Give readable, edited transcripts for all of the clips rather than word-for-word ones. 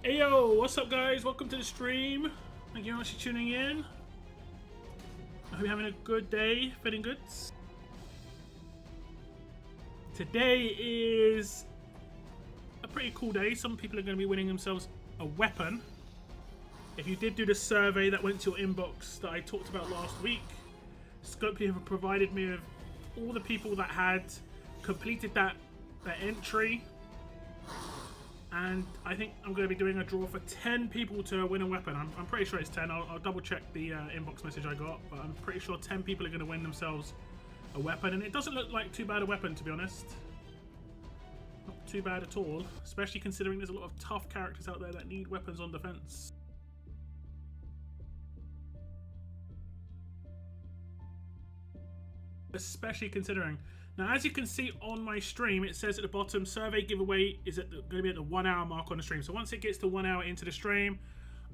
Hey yo, what's up guys? Welcome to the stream. Thank you very much for tuning in. I hope you're having a good day, feeling good. Today is a pretty cool day. Some people are going to be winning themselves a weapon. If you did do the survey that went to your inbox that I talked about last week, Scopely have provided me with all the people that had completed that entry. And I think I'm going to be doing a draw for 10 people to win a weapon. I'm pretty sure it's 10. I'll double check the inbox message I got, but I'm pretty sure 10 people are going to win themselves a weapon. And it doesn't look like too bad a weapon, to be honest. Not too bad at all, especially considering there's a lot of tough characters out there that need weapons on defense. Especially considering. Now, as you can see on my stream, it says at the bottom, survey giveaway is going to be at the 1 hour mark on the stream. So once it gets to 1 hour into the stream,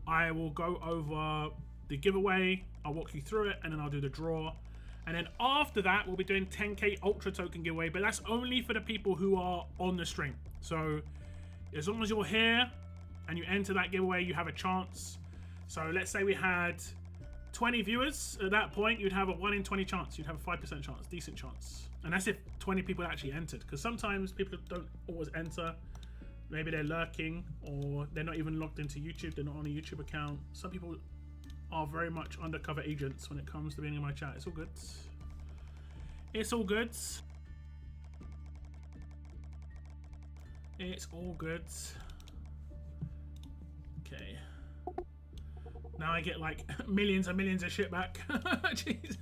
I will go over the giveaway, I'll walk you through it, and then I'll do the draw. And then after that, we'll be doing 10k Ultra Token giveaway, but that's only for the people who are on the stream. So as long as you're here and you enter that giveaway, you have a chance. So let's say we had 20 viewers. At that point, you'd have a 1 in 20 chance. You'd have a 5% chance, decent chance. And that's if 20 people actually entered, because sometimes people don't always enter. Maybe they're lurking, or they're not even logged into YouTube. They're not on a YouTube account. Some people are very much undercover agents when it comes to being in my chat. It's all good. It's all good. It's all good. Okay. Now I get like millions and millions of shit back. Jeez.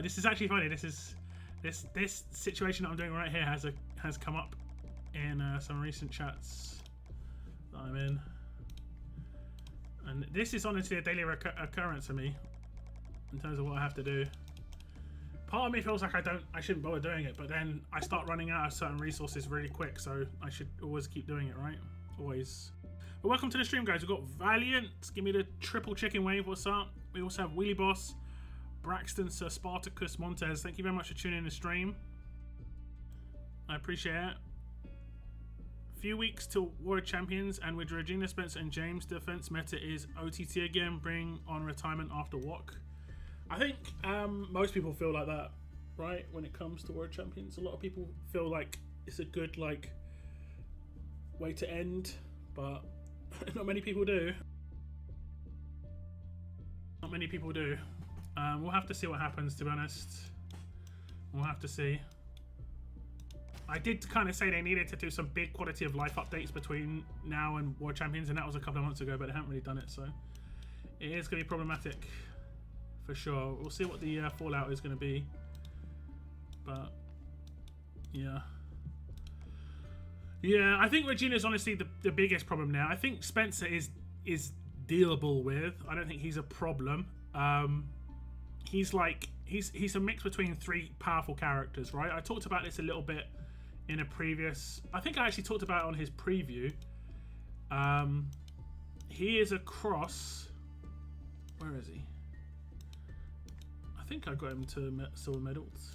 This is actually funny. This situation that I'm doing right here has come up in some recent chats that I'm in, and this is honestly a daily occurrence for me in terms of what I have to do. Part of me feels like I shouldn't bother doing it, but then I start running out of certain resources really quick, so I should always keep doing it, right? Always. But welcome to the stream, guys. We've got Valiant. Give me the triple chicken wave. What's up? We also have Wheelie Boss, Braxton, Sir Spartacus, Montez. Thank you very much for tuning in the stream. I appreciate it. Few weeks till World Champions, and with Regina, Spencer, and James, defense meta is OTT again. Bring on retirement after WOC. I think most people feel like that, right? When it comes to World Champions, a lot of people feel like it's a good way to end, but not many people do. Not many people do. We'll have to see what happens, to be honest. We'll have to see. I did kind of say they needed to do some big quality of life updates between now and World Champions, and that was a couple of months ago, but they haven't really done it, so it is going to be problematic for sure. We'll see what the fallout is going to be, but yeah. Yeah, I think Regina's honestly the biggest problem now. I think Spencer is dealable with. I don't think he's a problem. He's a mix between 3 powerful characters, right? I talked about this a little bit in a previous. I think I actually talked about it on his preview. He is a cross. Where is he? I think I got him to silver medals.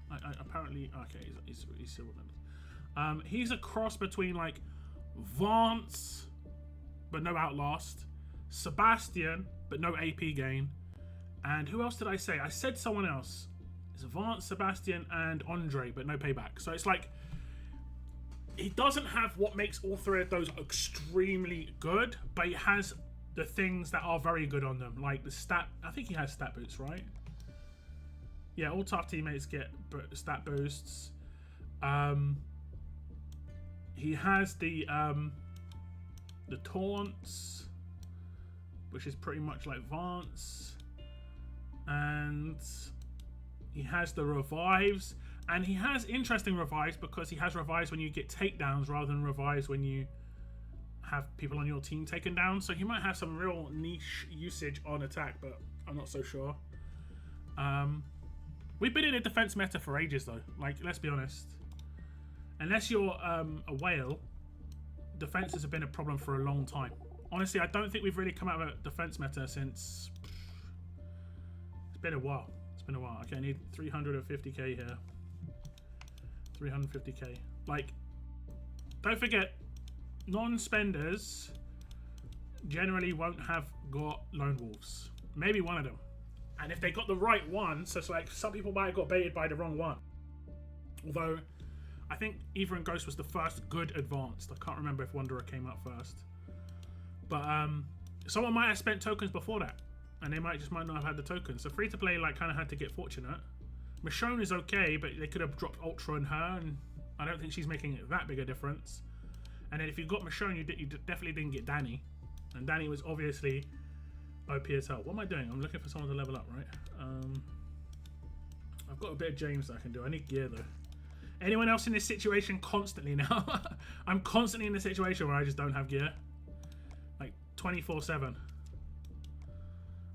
I apparently okay. He's silver medals. He's a cross between like Vance, but no Outlast, Sebastian, but no AP gain. And who else did I say? I said someone else. It's Vance, Sebastian, and Andre, but no payback. So it's like he doesn't have what makes all 3 of those extremely good, but he has the things that are very good on them, like the stat. I think he has stat boosts, right? Yeah, all tough teammates get stat boosts. He has the taunts, which is pretty much like Vance. And he has the revives, and he has interesting revives because he has revives when you get takedowns rather than revives when you have people on your team taken down. So he might have some real niche usage on attack, but I'm not so sure. We've been in a defense meta for ages though, like, let's be honest. Unless you're a whale, defenses have been a problem for a long time. Honestly, I don't think we've really come out of a defense meta since. It's been a while. It's been a while. Okay, I need 350k here. 350k. Like, don't forget, non-spenders generally won't have got lone wolves. Maybe one of them. And if they got the right one, so it's like some people might have got baited by the wrong one. Although, I think Ether and Ghost was the first good advanced. I can't remember if Wanderer came out first. But someone might have spent tokens before that. And they might not have had the tokens. So free to play like kind of had to get fortunate. Michonne is okay, but they could have dropped Ultra on her. And I don't think she's making it that big a difference. And then if you got Michonne, you definitely didn't get Danny. And Danny was obviously OP as hell. What am I doing? I'm looking for someone to level up, right? I've got a bit of James that I can do. I need gear though. Anyone else in this situation constantly now? I'm constantly in the situation where I just don't have gear. Like 24/7.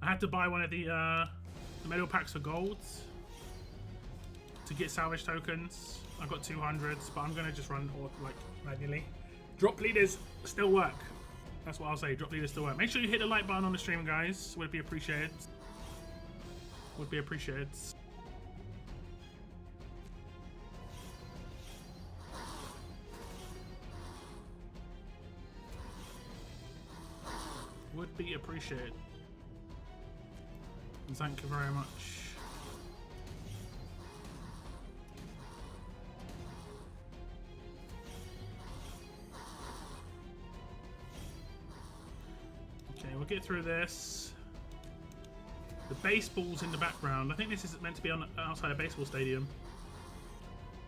I had to buy one of the medal packs for golds to get salvage tokens. I got 200s, but I'm gonna just run like manually. Drop leaders still work. That's what I'll say. Drop leaders still work. Make sure you hit the like button on the stream, guys. Would be appreciated. Would be appreciated. Would be appreciated. Thank you very much. Okay, we'll get through this. The baseball's in the background. I think this is meant to be on outside a baseball stadium.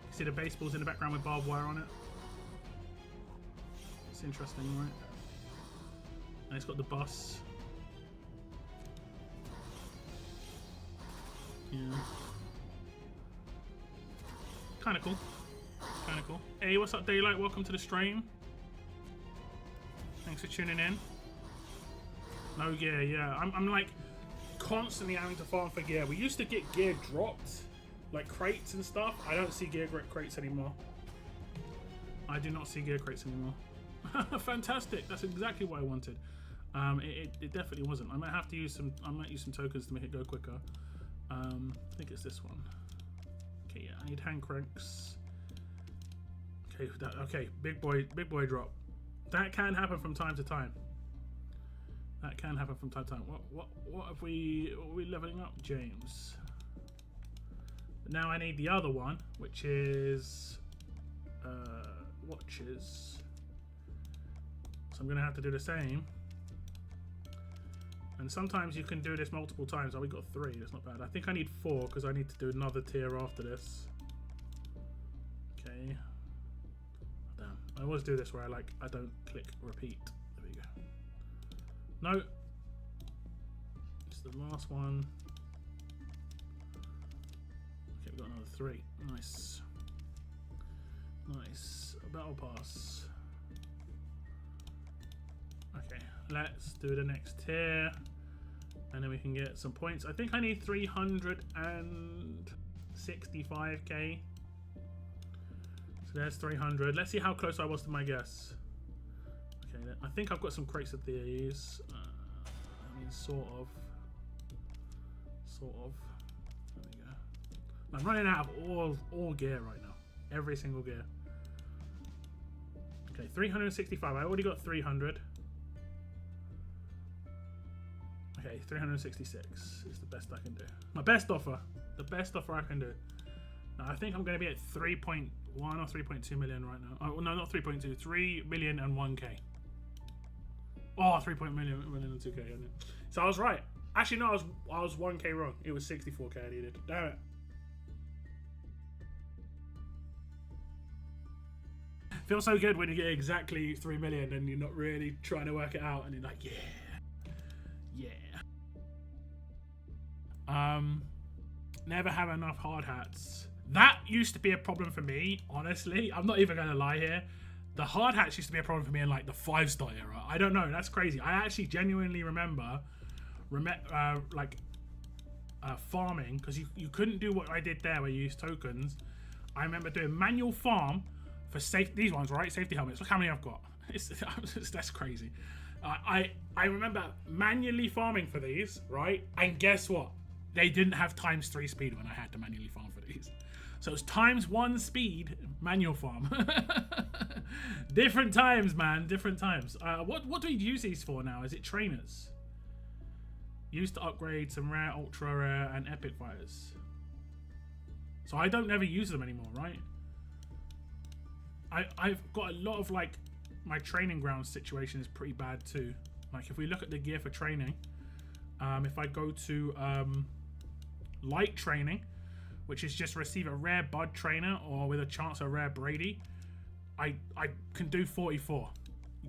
You see the baseball's in the background with barbed wire on it. It's interesting, right? And it's got the bus. Yeah. Kinda cool. Kinda cool. Hey, what's up, Daylight? Welcome to the stream. Thanks for tuning in. No gear, yeah. I'm like constantly having to farm for gear. We used to get gear dropped, like crates and stuff. I don't see gear crates anymore. I do not see gear crates anymore. Fantastic. That's exactly what I wanted. It definitely wasn't. I might have to use some. I might use some tokens to make it go quicker. I think it's this one. Okay, yeah. I need hand cranks. Okay, okay. Big boy drop. That can happen from time to time. That can happen from time to time. What have we? What are we leveling up, James? But now I need the other one, which is watches. So I'm gonna have to do the same. And sometimes you can do this multiple times. Oh, we got 3. That's not bad. I think I need 4 because I need to do another tier after this. Okay. Damn. I always do this where I don't click repeat. There we go. No. It's the last one. Okay, we got another 3. Nice. Nice. A battle pass. Okay, let's do the next tier and then we can get some points. I think I need 365k. So there's 300. Let's see how close I was to my guess. Okay, I think I've got some crates of these. I mean, sort of. There we go. I'm running out of all gear right now. Every single gear. Okay, 365. I already got 300. Okay, 366 is the best I can do. My best offer. The best offer I can do. Now, I think I'm going to be at 3.1 or 3.2 million right now. Oh, no, not 3.2. 3 million and 1k. Oh, 3 million and 2k. So I was right. Actually, no, I was 1k wrong. It was 64k I needed. Damn it. Feels so good when you get exactly 3 million and you're not really trying to work it out and you're like, yeah. Yeah. Never have enough hard hats. That used to be a problem for me, honestly. I'm not even gonna lie here. The hard hats used to be a problem for me in like the 5-star era. I don't know, that's crazy. I actually genuinely remember farming, because you couldn't do what I did there where you use tokens. I remember doing manual farm for these ones, right? Safety helmets. Look how many I've got. That's crazy. I remember manually farming for these, right? And guess what? They didn't have ×3 speed when I had to manually farm for these. So it was ×1 speed manual farm. Different times, man. Different times. What do we use these for now? Is it trainers? Used to upgrade some rare, ultra rare, and epic fighters. So I don't ever use them anymore, right? I've got a lot of like my training ground situation is pretty bad too. Like if we look at the gear for training, if I go to light training, which is just receive a rare Bud Trainer or with a chance of a rare Brady, I can do 44.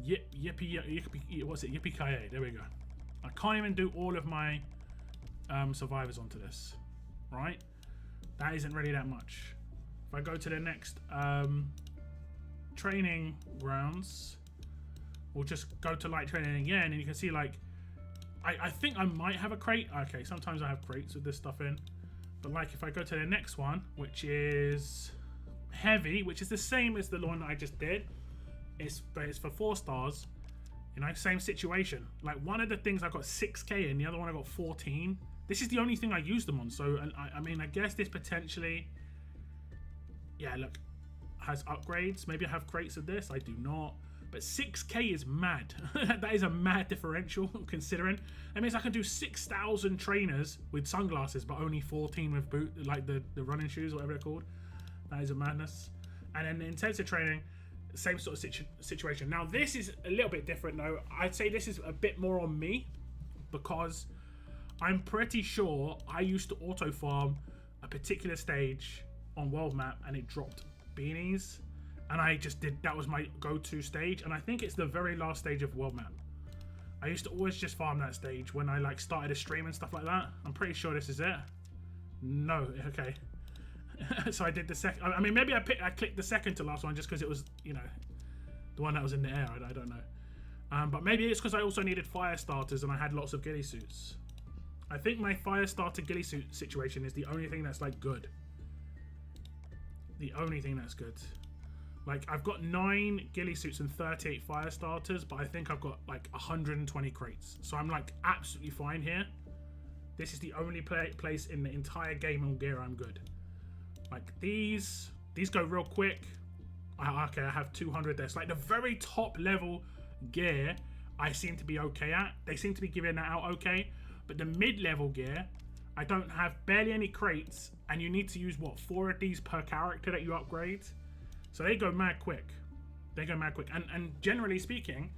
Yippee, what's it? Yippee-ki-yay. There we go. I can't even do all of my survivors onto this, right? That isn't really that much. If I go to the next training grounds, we'll just go to light training again, and you can see like I think I might have a crate. Okay, sometimes I have crates with this stuff in, but like if I go to the next one, which is heavy, which is the same as the one that I just did, but it's for 4 stars. You know, same situation. Like one of the things I got 6k and the other one I got 14. This is the only thing I use them on. So I mean, I guess this potentially, yeah, look, has upgrades. Maybe I have crates of this. I do not. But 6k is mad. That is a mad differential considering. That means I can do 6,000 trainers with sunglasses, but only 14 with boot, like the running shoes, whatever they're called. That is a madness. And then the intensive training, same sort of situation. Now this is a little bit different though. I'd say this is a bit more on me because I'm pretty sure I used to auto farm a particular stage on world map and it dropped beanies, and I just did, that was my go-to stage, and I think it's the very last stage of world map. I used to always just farm that stage when I like started a stream and stuff like that. I'm pretty sure this is it. No, okay. So I did the second. I mean, maybe I clicked the second to last one just because it was, you know, the one that was in the air. I don't know. But maybe it's because I also needed fire starters and I had lots of ghillie suits. I think my fire starter ghillie suit situation is the only thing that's like good. The only thing that's good. Like I've got 9 ghillie suits and 38 fire starters, but I think I've got like 120 crates. So I'm like absolutely fine here. This is the only place in the entire game on gear I'm good. Like these go real quick. Okay, I have 200 there. It's like the very top level gear I seem to be okay at. They seem to be giving that out okay. But the mid-level gear, I don't have barely any crates, and you need to use what, 4 of these per character that you upgrade. So they go mad quick. They go mad quick. And generally speaking,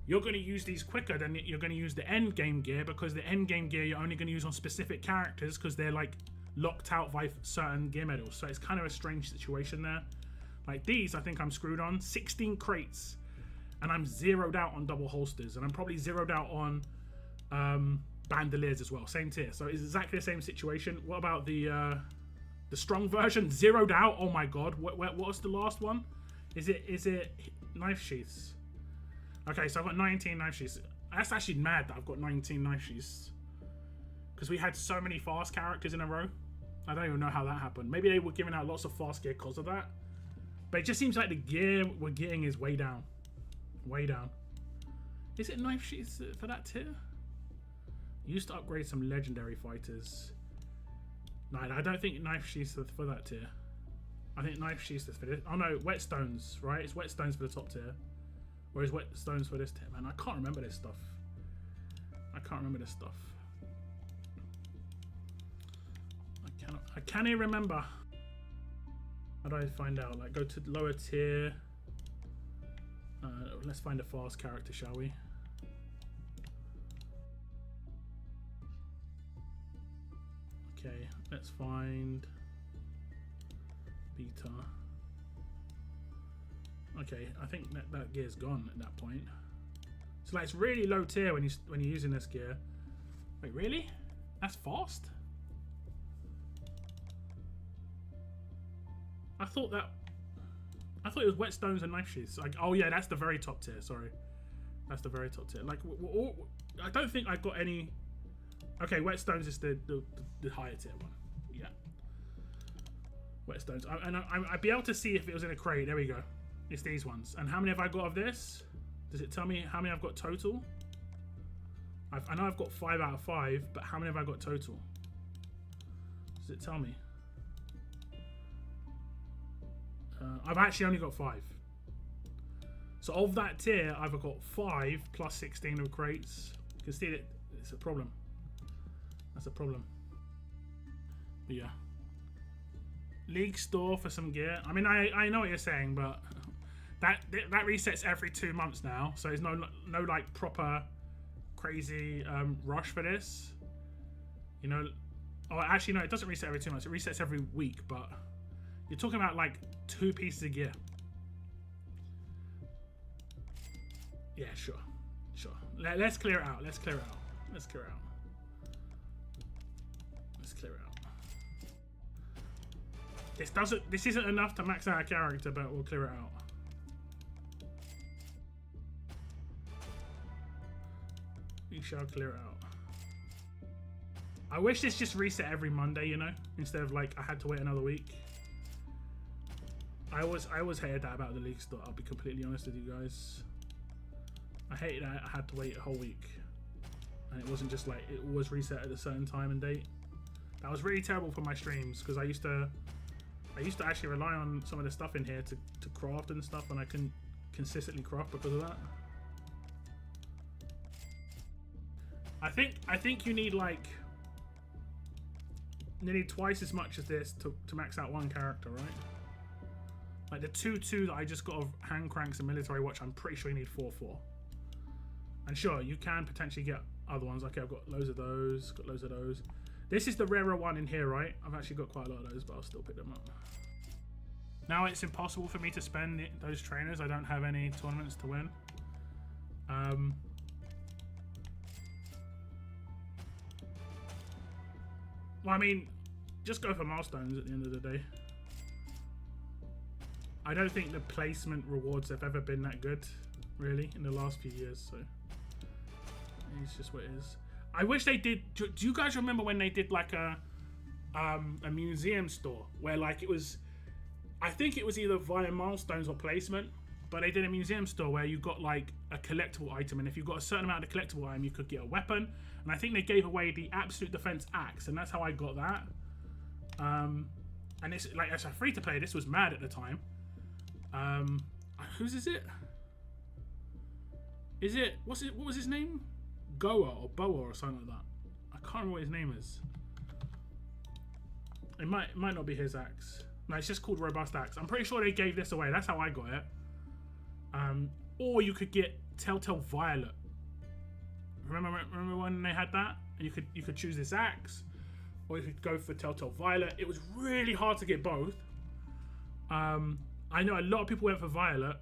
you're going to use these quicker than you're going to use the end game gear, because the end game gear you're only going to use on specific characters because they're like locked out by certain gear medals. So it's kind of a strange situation there. Like these, I think I'm screwed on. 16 crates, and I'm zeroed out on double holsters, and I'm probably zeroed out on bandoliers as well. Same tier. So it's exactly the same situation. What about the strong version? Zeroed out. Oh my god. What was the last one? Is it knife sheaths? Okay, so I've got 19 knife sheaths. That's actually mad that I've got 19 knife sheaths, because we had so many fast characters in a row. I don't even know how that happened. Maybe they were giving out lots of fast gear because of that. But it just seems like the gear we're getting is way down. Way down. Is it knife sheaths for that tier? Used to upgrade some legendary fighters. No, I don't think knife sheaths are for that tier. I think knife sheaths is for this. Oh no, whetstones, right? It's whetstones for the top tier. Or is whetstones for this tier? Man, I can't remember this stuff. I can't remember this stuff. I can't even remember. How do I find out? Like, go to lower tier. Let's find a fast character, shall we? Okay, let's find beta. Okay, I think that gear's gone at that point. So like, it's really low tier when you're using this gear. Wait, really? That's fast? I thought it was whetstones and knife sheaths. Like, oh yeah, that's the very top tier. Sorry, that's the very top tier. Like, I don't think I got any. Okay, whetstones is the higher tier one. Yeah, whetstones. I'd be able to see if it was in a crate. There we go. It's these ones. And how many have I got of this? Does it tell me how many I've got total? I know I've got 5 out of 5, but how many have I got total? Does it tell me? I've actually only got 5. So of that tier, I've got 5 plus 16 of crates. You can see it. It's a problem. That's a problem. But yeah. League store for some gear. I mean, I know what you're saying, but that resets every 2 months now. So there's no like proper crazy rush for this. You know. Oh, actually, no, it doesn't reset every 2 months. It resets every week, but you're talking about like 2 pieces of gear. Yeah, sure. Let's clear it out. Let's clear it out. Let's clear it out. This isn't enough to max out a character, but we'll clear it out. We shall clear it out. I wish this just reset every Monday, you know, instead of like I had to wait another week. I always hated that about the league store. I'll be completely honest with you guys. I hated that I had to wait a whole week, and it wasn't just like it was reset at a certain time and date. That was really terrible for my streams because I used to actually rely on some of the stuff in here to craft and stuff, and I couldn't consistently craft because of that. I think you need like nearly twice as much as this to max out one character, right? Like the 2-2 that I just got of hand cranks and military watch, I'm pretty sure you need 4-4. And sure, you can potentially get other ones. Okay, I've got loads of those. Got loads of those. This is the rarer one in here, right? I've actually got quite a lot of those, but I'll still pick them up. Now it's impossible for me to spend those trainers. I don't have any tournaments to win. Well, I mean, just go for milestones at the end of the day. I don't think the placement rewards have ever been that good, really, in the last few years, so it's just what it is. I wish they did. Do you guys remember when they did like a museum store where like it was, I think it was either via milestones or placement, but they did a museum store where you got like a collectible item, and if you got a certain amount of collectible item, you could get a weapon. And I think they gave away the absolute defense axe, and that's how I got that. And it's like as a free to play, this was mad at the time. Whose is it? Is it what was his name? Goa or Boa or something like that. I can't remember what his name is. It might not be his axe. No, it's just called Robust Axe. I'm pretty sure they gave this away. That's how I got it. Or you could get Telltale Violet. Remember when they had that? And you could choose this axe, or you could go for Telltale Violet. It was really hard to get both. I know a lot of people went for Violet.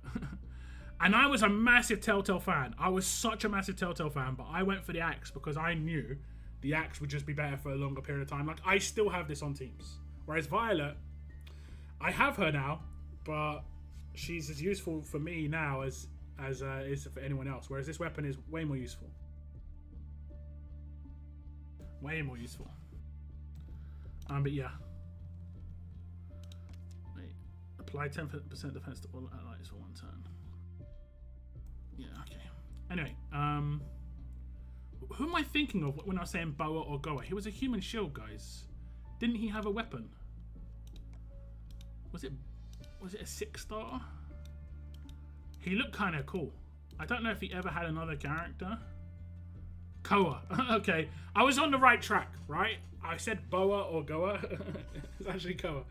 And I was a massive Telltale fan. I was such a massive Telltale fan, but I went for the axe because I knew the axe would just be better for a longer period of time. Like, I still have this on teams. Whereas Violet, I have her now, but she's as useful for me now as is for anyone else. Whereas this weapon is way more useful. Way more useful. But yeah. Wait. Apply 10% defense to all allies for 1 turn. Yeah, okay. Anyway, who am I thinking of when I was saying Boa or Goa? He was a human shield, guys. Didn't he have a weapon? Was it a 6-star? He looked kind of cool. I don't know if he ever had another character. Koa. Okay, I was on the right track, right? I said Boa or Goa. It's actually Koa.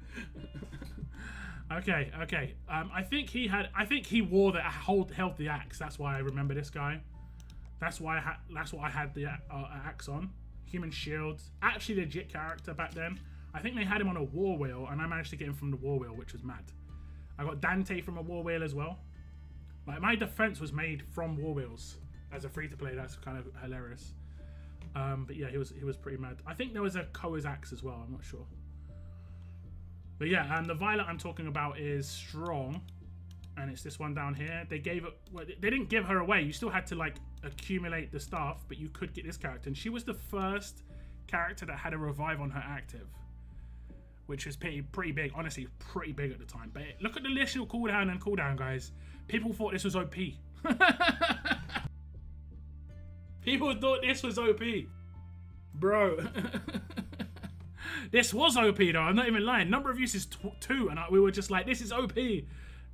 Okay. I think he wore the held the axe. That's why I remember this guy. That's what I had the axe on. Human shields. Actually legit character back then. I think they had him on a war wheel, and I managed to get him from the war wheel, which was mad. I got Dante from a war wheel as well. Like, my defense was made from war wheels as a free to play. That's kind of hilarious. But yeah, he was pretty mad. I think there was a Koa's axe as well. I'm not sure. But yeah, the Violet I'm talking about is strong, and it's this one down here. They gave it. Well, they didn't give her away. You still had to like accumulate the stuff, but you could get this character, and she was the first character that had a revive on her active, which was pretty big. Honestly, pretty big at the time. But look at the initial cooldown and cooldown, guys. People thought this was OP. People thought this was OP, bro. This was OP though. I'm not even lying. Number of uses 2, and we were just like, this is OP.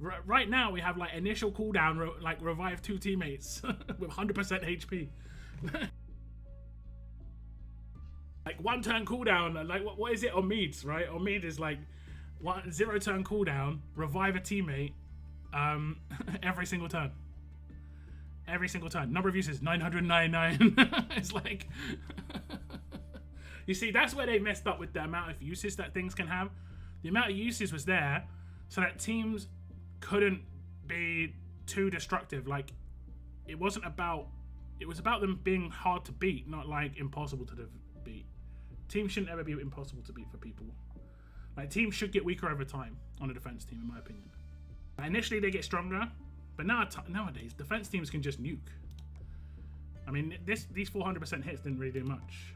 Right now we have like initial cooldown, like revive 2 teammates with 100% HP. Like 1 turn cooldown. Like what is it on Meads, right? On Mead is like 0 turn cooldown, revive a teammate every single turn. Every single turn. Number of uses 999. It's like you see, that's where they messed up with the amount of uses that things can have. The amount of uses was there so that teams couldn't be too destructive. Like it was about them being hard to beat, not like impossible to beat. Teams shouldn't ever be impossible to beat for people. Like teams should get weaker over time on a defense team, in my opinion. Initially they get stronger, but nowadays defense teams can just nuke. I mean, these 400% hits didn't really do much.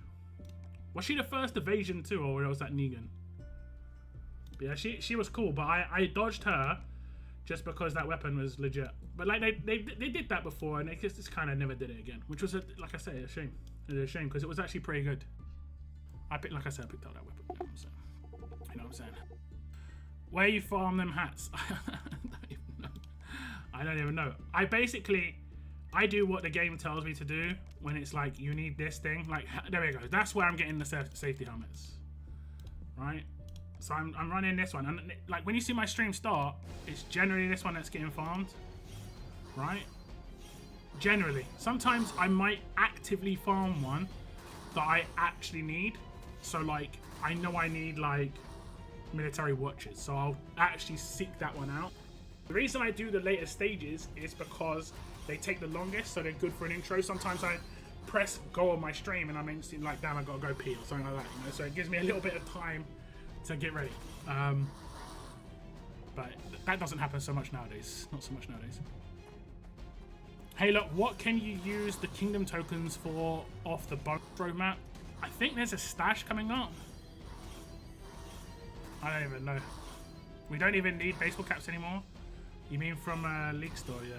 Was she the first evasion too, or was that Negan? But yeah, she was cool, but I dodged her just because that weapon was legit. But like they did that before, and they just kind of never did it again, which was like I say, a shame. It was a shame because it was actually pretty good. Like I said, I picked out that weapon. You know what I'm saying? Where you farm them hats? I don't even know. I do what the game tells me to do when it's like, you need this thing. Like, there we go. That's where I'm getting the safety helmets. Right? So I'm running this one. And like, when you see my stream start, it's generally this one that's getting farmed. Right? Generally. Sometimes I might actively farm one that I actually need. So like, I know I need like military watches. So I'll actually seek that one out. The reason I do the later stages is because they take the longest, so they're good for an intro. Sometimes I press go on my stream and I'm instantly like, damn, I gotta go pee or something like that, you know? So it gives me a little bit of time to get ready. But that doesn't happen so much nowadays. Not so much nowadays. Hey, look, what can you use the kingdom tokens for off the boat roadmap? I think there's a stash coming up. I don't even know. We don't even need baseball caps anymore. You mean from League Store? Yeah.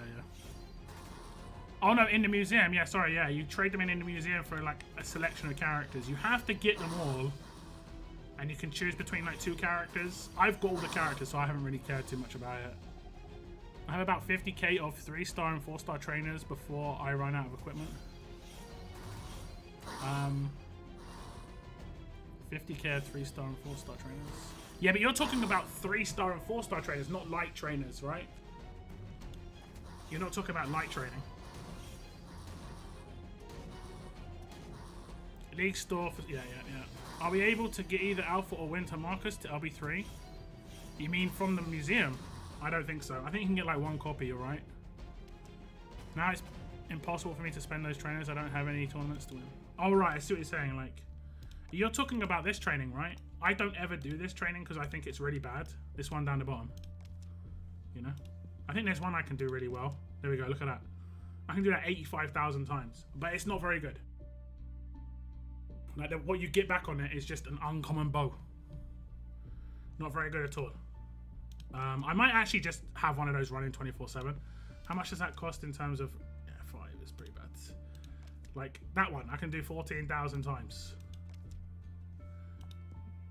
Oh no, in the museum. Yeah, sorry. Yeah, you trade them in the museum for like a selection of characters. You have to get them all, and you can choose between like 2 characters. I've got all the characters, so I haven't really cared too much about it. I have about 50k of 3-star and 4-star trainers before I run out of equipment. 50k of 3-star and 4-star trainers. Yeah, but you're talking about 3-star and 4-star trainers, not light trainers, right? You're not talking about light training. League store for, yeah. Are we able to get either Alpha or Winter Marcus to LB3? You mean from the museum? I don't think so. I think you can get like 1 copy, alright? Now it's impossible for me to spend those trainers. I don't have any tournaments to win. Oh, right, I see what you're saying. Like, you're talking about this training, right? I don't ever do this training because I think it's really bad. This one down the bottom. You know? I think there's one I can do really well. There we go, look at that. I can do that 85,000 times. But it's not very good. Like, what you get back on it is just an uncommon bow. Not very good at all. I might actually just have one of those running 24/7. How much does that cost in terms of... Yeah, 5 is pretty bad. Like, that one, I can do 14,000 times.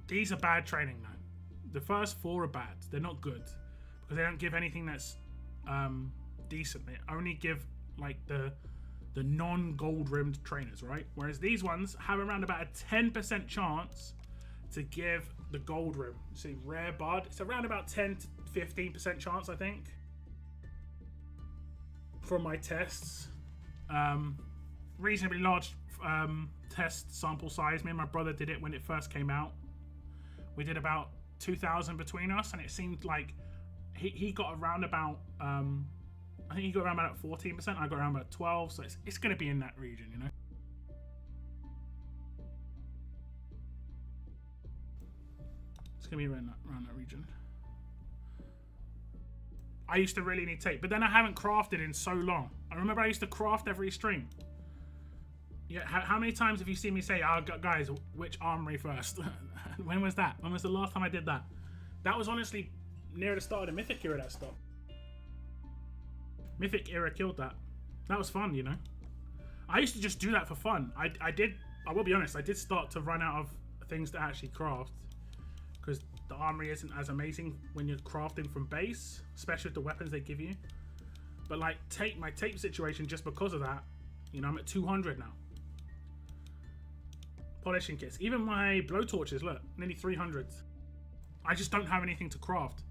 These are bad training now. The first 4 are bad. They're not good. Because they don't give anything that's decent. They only give, like, the non-gold rimmed trainers, right? Whereas these ones have around about a 10% chance to give the gold rim. See, rare bud, it's around about 10 to 15% chance, I think, from my tests. Reasonably large test sample size. Me and my brother did it when it first came out. We did about 2,000 between us, and it seemed like he got around about I think he got around about 14%. I got around about 12%, so it's going to be in that region, you know. It's going to be around that region. I used to really need tape, but then I haven't crafted in so long. I remember I used to craft every stream. Yeah, how many times have you seen me say, "Oh, guys, which armory first?" When was that? When was the last time I did that? That was honestly near the start of the Mythic era, that stuff. Mythic era killed that. That was fun, you know. I used to just do that for fun. I will be honest, I did start to run out of things to actually craft. Because the armory isn't as amazing when you're crafting from base, especially with the weapons they give you. But like my tape situation, just because of that, you know, I'm at 200 now. Polishing kits, even my blowtorches, look, nearly 300. I just don't have anything to craft.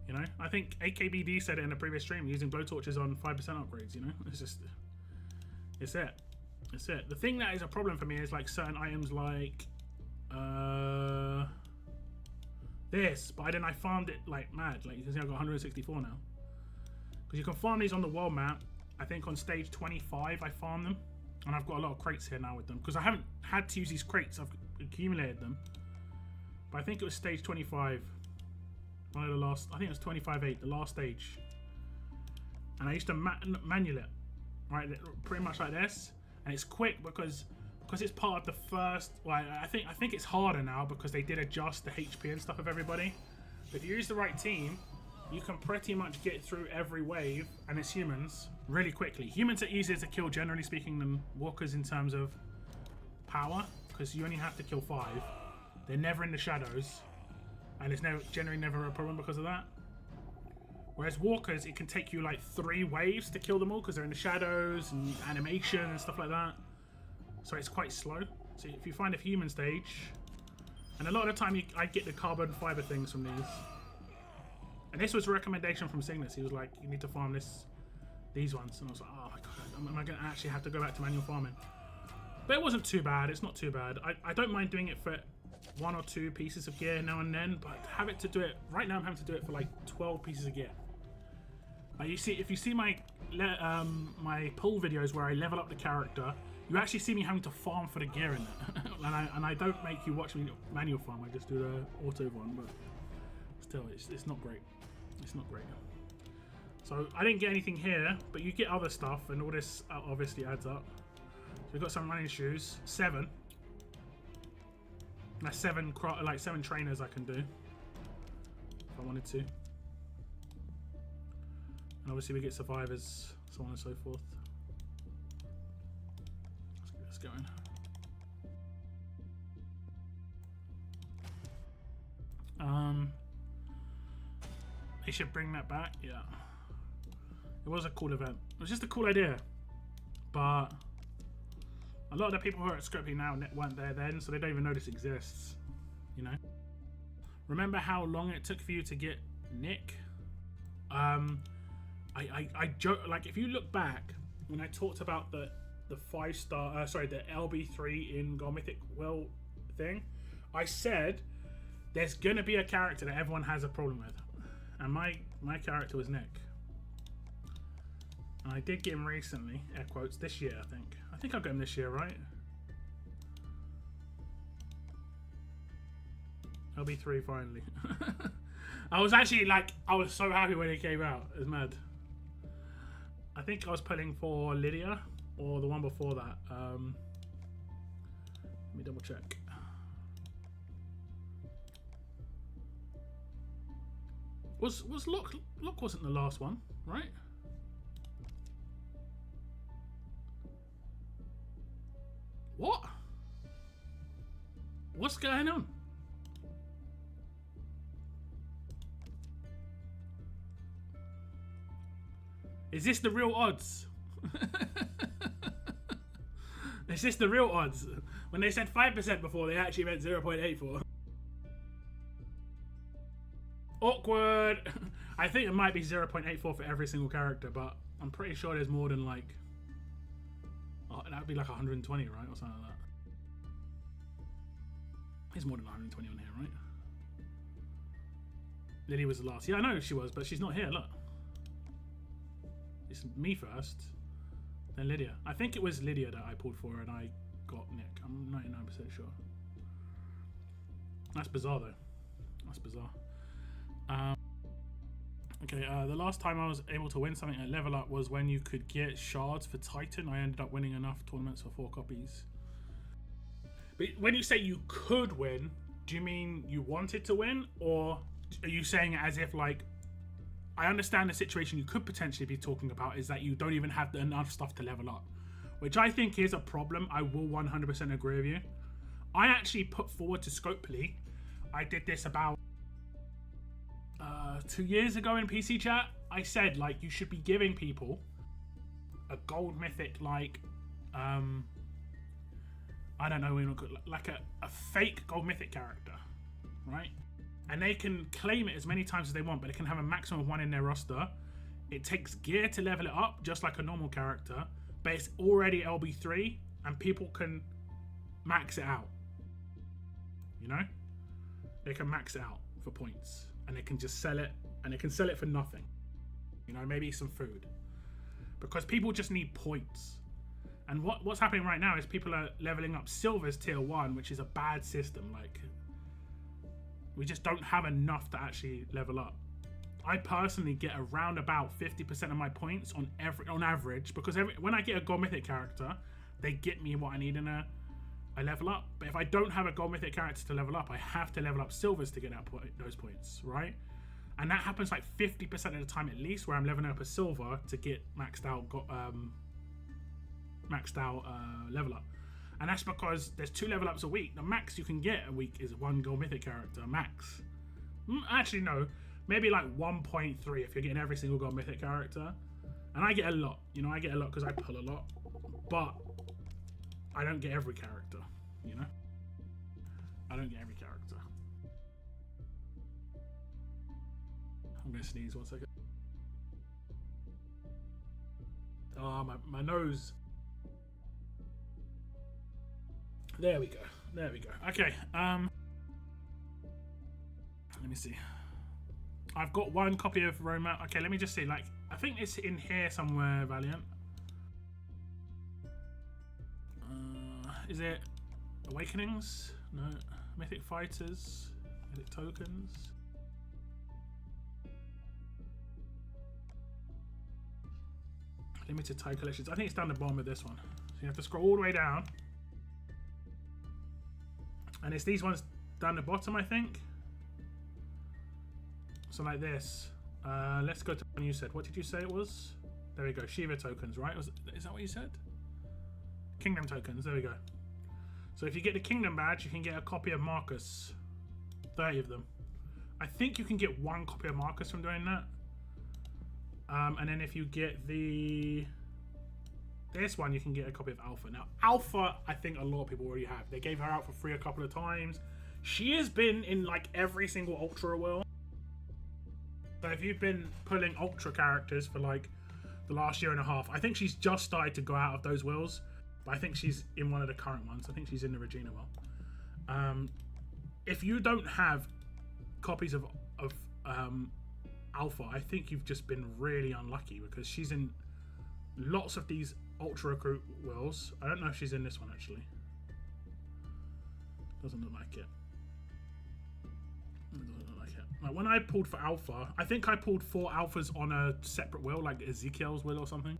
You know, I think AKBD said it in a previous stream, using blowtorches on 5% upgrades. You know, it's just, it's it. The thing that is a problem for me is like certain items like this, but then I farmed it like mad. Like you can see, I've got 164 now. Because you can farm these on the world map. I think on stage 25 I farmed them, and I've got a lot of crates here now with them because I haven't had to use these crates. I've accumulated them, but I think it was stage 25. One of the last, I think it was 25-8, the last stage. And I used to manual it, right, pretty much like this, and it's quick because it's part of the first. Well, I think it's harder now because they did adjust the HP and stuff of everybody. But if you use the right team, you can pretty much get through every wave, and it's humans really quickly. Humans are easier to kill, generally speaking, than walkers in terms of power, because you only have to kill 5. They're never in the shadows, and it's generally never a problem because of that. Whereas walkers, it can take you like 3 waves to kill them all because they're in the shadows and animation and stuff like that. So it's quite slow. So if you find a human stage, and a lot of the time I get the carbon fiber things from these. And this was a recommendation from Cygnus. He was like, you need to farm these ones. And I was like, oh my god, am I going to actually have to go back to manual farming? But it wasn't too bad. It's not too bad. I don't mind doing it for 1 or 2 pieces of gear now and then, but have it to do it right now. I'm having to do it for like 12 pieces of gear. You see, if you see my pull videos where I level up the character, you actually see me having to farm for the gear in it. and I don't make you watch me manual farm. I just do the auto one, but still, it's not great. It's not great. So I didn't get anything here, but you get other stuff, and all this obviously adds up. So we've got some running shoes, 7. That's 7 trainers I can do if I wanted to. And obviously we get survivors, so on and so forth. Let's get this going. They should bring that back, yeah. It was a cool event. It was just a cool idea, but a lot of the people who are at Scopely now weren't there then, so they don't even know this exists, you know? Remember how long it took for you to get Nick? I joke, like, if you look back, when I talked about the 5-star, the LB3 in Gold Mythic Well thing, I said there's gonna be a character that everyone has a problem with. And my character was Nick. And I did get him recently, air quotes, this year, I think. I think I got him this year, right? LB3 finally. I was actually like, I was so happy when it came out. It was mad. I think I was pulling for Lydia or the one before that. Let me double check. Was Locke wasn't the last one, right? What? What's going on? Is this the real odds? Is this the real odds? When they said 5% before, they actually meant 0.84. Awkward. I think it might be 0.84 for every single character, but I'm pretty sure there's more than like, oh, that would be like 120, right, or something like that. There's more than 120 on here, right? Lily was the last. Yeah, I know she was, but she's not here. Look, it's me first, then Lydia. I think it was Lydia that I pulled for, and I got Nick. I'm 99% sure. That's bizarre, though. That's bizarre. Okay, the last time I was able to win something at level up was when you could get shards for Titan. I ended up winning enough tournaments for 4 copies. But when you say you could win, do you mean you wanted to win, or are you saying it as if, like, I understand the situation you could potentially be talking about is that you don't even have enough stuff to level up, which I think is a problem. I will 100% agree with you. I actually put forward to Scopely, I did this about 2 years ago in PC chat, I said like you should be giving people a gold mythic, like I don't know, like a fake gold mythic character, right? And they can claim it as many times as they want, but they can have a maximum of 1 in their roster. It takes gear to level it up, just like a normal character, but it's already LB3, and people can max it out. You know, they can max it out for points, and they can just sell it, and they can sell it for nothing. You know, maybe some food, because people just need points. And what's happening right now is people are leveling up silvers tier 1, which is a bad system. Like, we just don't have enough to actually level up. I personally get around about 50% of my points on average, because when I get a gold mythic character, they get me what I need in a level up. But if I don't have a gold mythic character to level up, I have to level up silvers to get those points, right? And that happens like 50% of the time at least, where I'm leveling up a silver to get maxed out level up. And that's because there's 2 level ups a week. The max you can get a week is 1 gold mythic character, max. Actually, no. Maybe like 1.3 if you're getting every single gold mythic character. And I get a lot. You know, I get a lot because I pull a lot. But I don't get every character, you know? I don't get every character. I'm going to sneeze 1 second. Oh, my nose. There we go. There we go. Okay. Let me see. I've got 1 copy of Roma. Okay, let me just see. Like, I think it's in here somewhere, Valiant. Is it Awakenings? No. Mythic Fighters? Mythic Tokens? Limited Tide Collections. I think it's down the bottom of this one. So you have to scroll all the way down. And it's these ones down the bottom, I think. So like this. Let's go to one you said. What did you say it was? There we go. Shiva tokens, right? Is that what you said? Kingdom tokens. There we go. So if you get the Kingdom badge, you can get a copy of Marcus. 30 of them. I think you can get 1 copy of Marcus from doing that. And then if you get this one, you can get a copy of Alpha. Now, Alpha, I think a lot of people already have. They gave her out for free a couple of times. She has been in like every single Ultra world. So if you've been pulling Ultra characters for like the last year and a half, I think she's just started to go out of those wills. But I think she's in one of the current ones. I think she's in the Regina will. If you don't have copies of Alpha, I think you've just been really unlucky, because she's in lots of these Ultra Recruit wills. I don't know if she's in this one actually. Doesn't look like it. Doesn't look like it. Like when I pulled for Alpha, I think I pulled 4 Alphas on a separate will, like Ezekiel's will or something.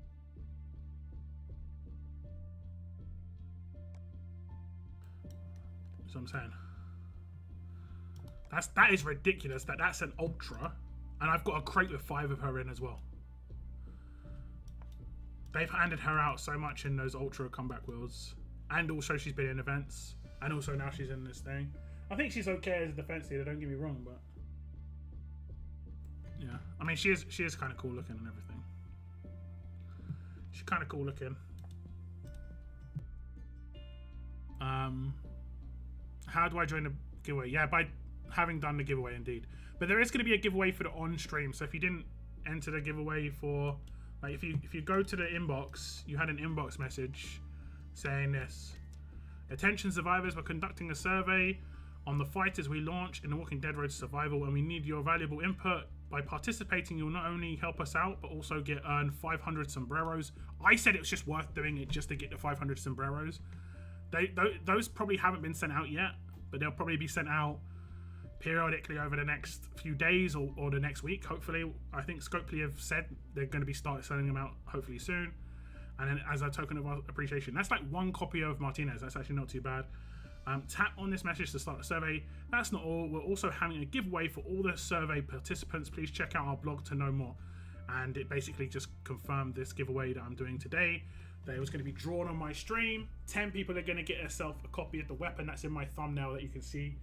That's what I'm saying. That is ridiculous. That's an Ultra, and I've got a crate with 5 of her in as well. They've handed her out so much in those Ultra comeback wheels, and also she's been in events, and also now she's in this thing. I think she's okay as a defense leader, don't get me wrong, but yeah, I mean she is kind of cool looking and everything. She's kind of cool looking. How do I join the giveaway? Yeah, by having done the giveaway indeed. But there is going to be a giveaway for the on stream. So if you didn't enter the giveaway for, like, if you go to the inbox, you had an inbox message saying this: attention survivors, we're conducting a survey on the fighters we launched in the Walking Dead Road to Survival, and we need your valuable input. By participating, you'll not only help us out, but also earn 500 sombreros. I said it was just worth doing it just to get the 500 sombreros. Those probably haven't been sent out yet, but they'll probably be sent out periodically over the next few days or the next week, hopefully. I think Scopely have said they're going to be selling them out hopefully soon. And then as a token of appreciation, that's like 1 copy of Martinez. That's actually not too bad. Tap on this message to start the survey. That's not all. We're also having a giveaway for all the survey participants. Please check out our blog to know more. And it basically just confirmed this giveaway that I'm doing today. That it was going to be drawn on my stream. 10 people are going to get themselves a copy of the weapon that's in my thumbnail that you can see.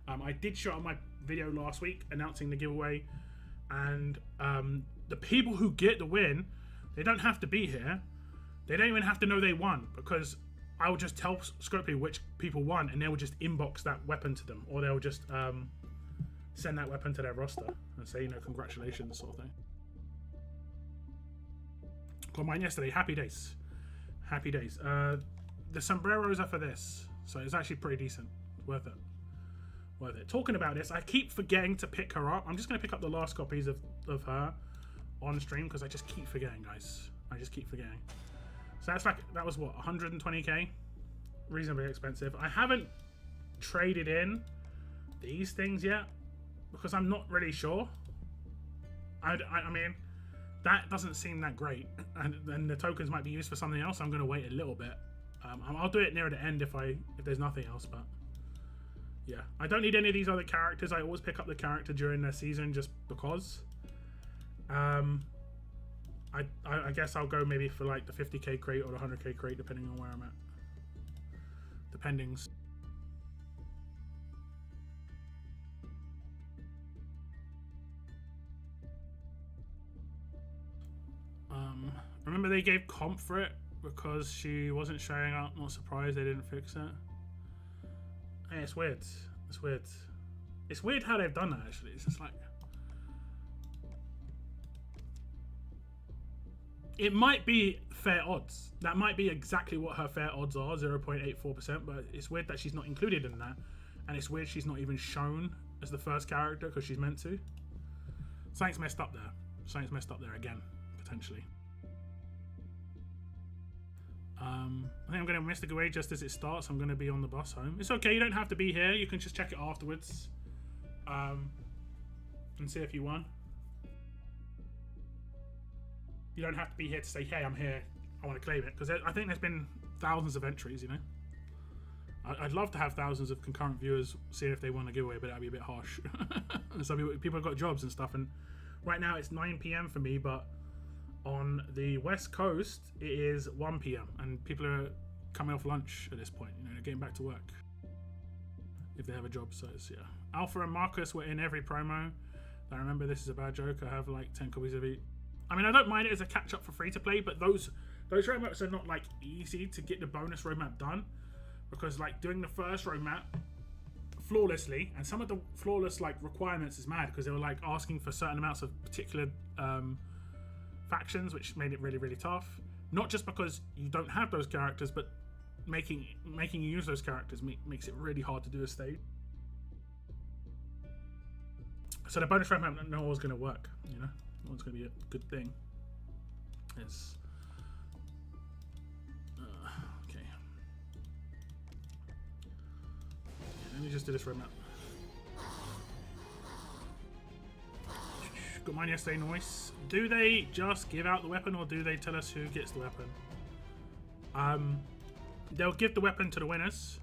I did show on my video last week announcing the giveaway. and the people who get the win, they don't have to be here. They don't even have to know they won, because I will just tell Scopely which people won, and they will just inbox that weapon to them, or they'll just send that weapon to their roster and say, you know, congratulations, sort of thing. Got mine yesterday. Happy days. Happy days. The sombreros are for this, so it's actually pretty decent. Worth it. Worth it. Talking about this, I keep forgetting to pick her up. I'm just going to pick up the last copies of her on stream, because I just keep forgetting, guys. I just keep forgetting. So that's like, that was what, 120k? Reasonably expensive. I haven't traded in these things yet, because I'm not really sure. I mean, that doesn't seem that great, and then the tokens might be used for something else. I'm going to wait a little bit. I'll do it near the end if there's nothing else, but yeah, I don't need any of these other characters. I always pick up the character during their season just because. I guess I'll go maybe for like the 50k crate or the 100k crate, depending on where I'm at. Dependings. Remember they gave comp for it because she wasn't showing up. Not surprised they didn't fix it. Hey, it's weird. It's weird. It's weird how they've done that, actually. It's just like, it might be fair odds. That might be exactly what her fair odds are, 0.84%, but it's weird that she's not included in that. And it's weird she's not even shown as the first character because she's meant to. Something's messed up there. Something's messed up there again, potentially. I think I'm going to Mystic away just as it starts. I'm going to be on the bus home. It's okay, you don't have to be here. You can just check it afterwards. And see if you won. You don't have to be here to say, hey, I'm here, I want to claim it. Because I think there's been thousands of entries, you know. I'd love to have thousands of concurrent viewers seeing if they won a giveaway, but that'd be a bit harsh. Some people have got jobs and stuff, and right now it's 9 PM for me, but on the West Coast it is 1 PM, and people are coming off lunch at this point. You know, they're getting back to work if they have a job. So it's, yeah. Alpha and Marcus were in every promo. I remember this is a bad joke. I have like 10 copies of each. I mean, I don't mind it as a catch up for free to play, but those roadmaps are not like easy to get the bonus roadmap done, because like doing the first roadmap flawlessly, and some of the flawless like requirements is mad because they were like asking for certain amounts of particular factions, which made it really, really tough. Not just because you don't have those characters, but making you use those characters makes it really hard to do a stage. So the bonus roadmap not always going to work, you know. It's going to be a good thing. It's okay. Let me just do this roadmap. Got mine yesterday, nice. Do they just give out the weapon, or do they tell us who gets the weapon? They'll give the weapon to the winners.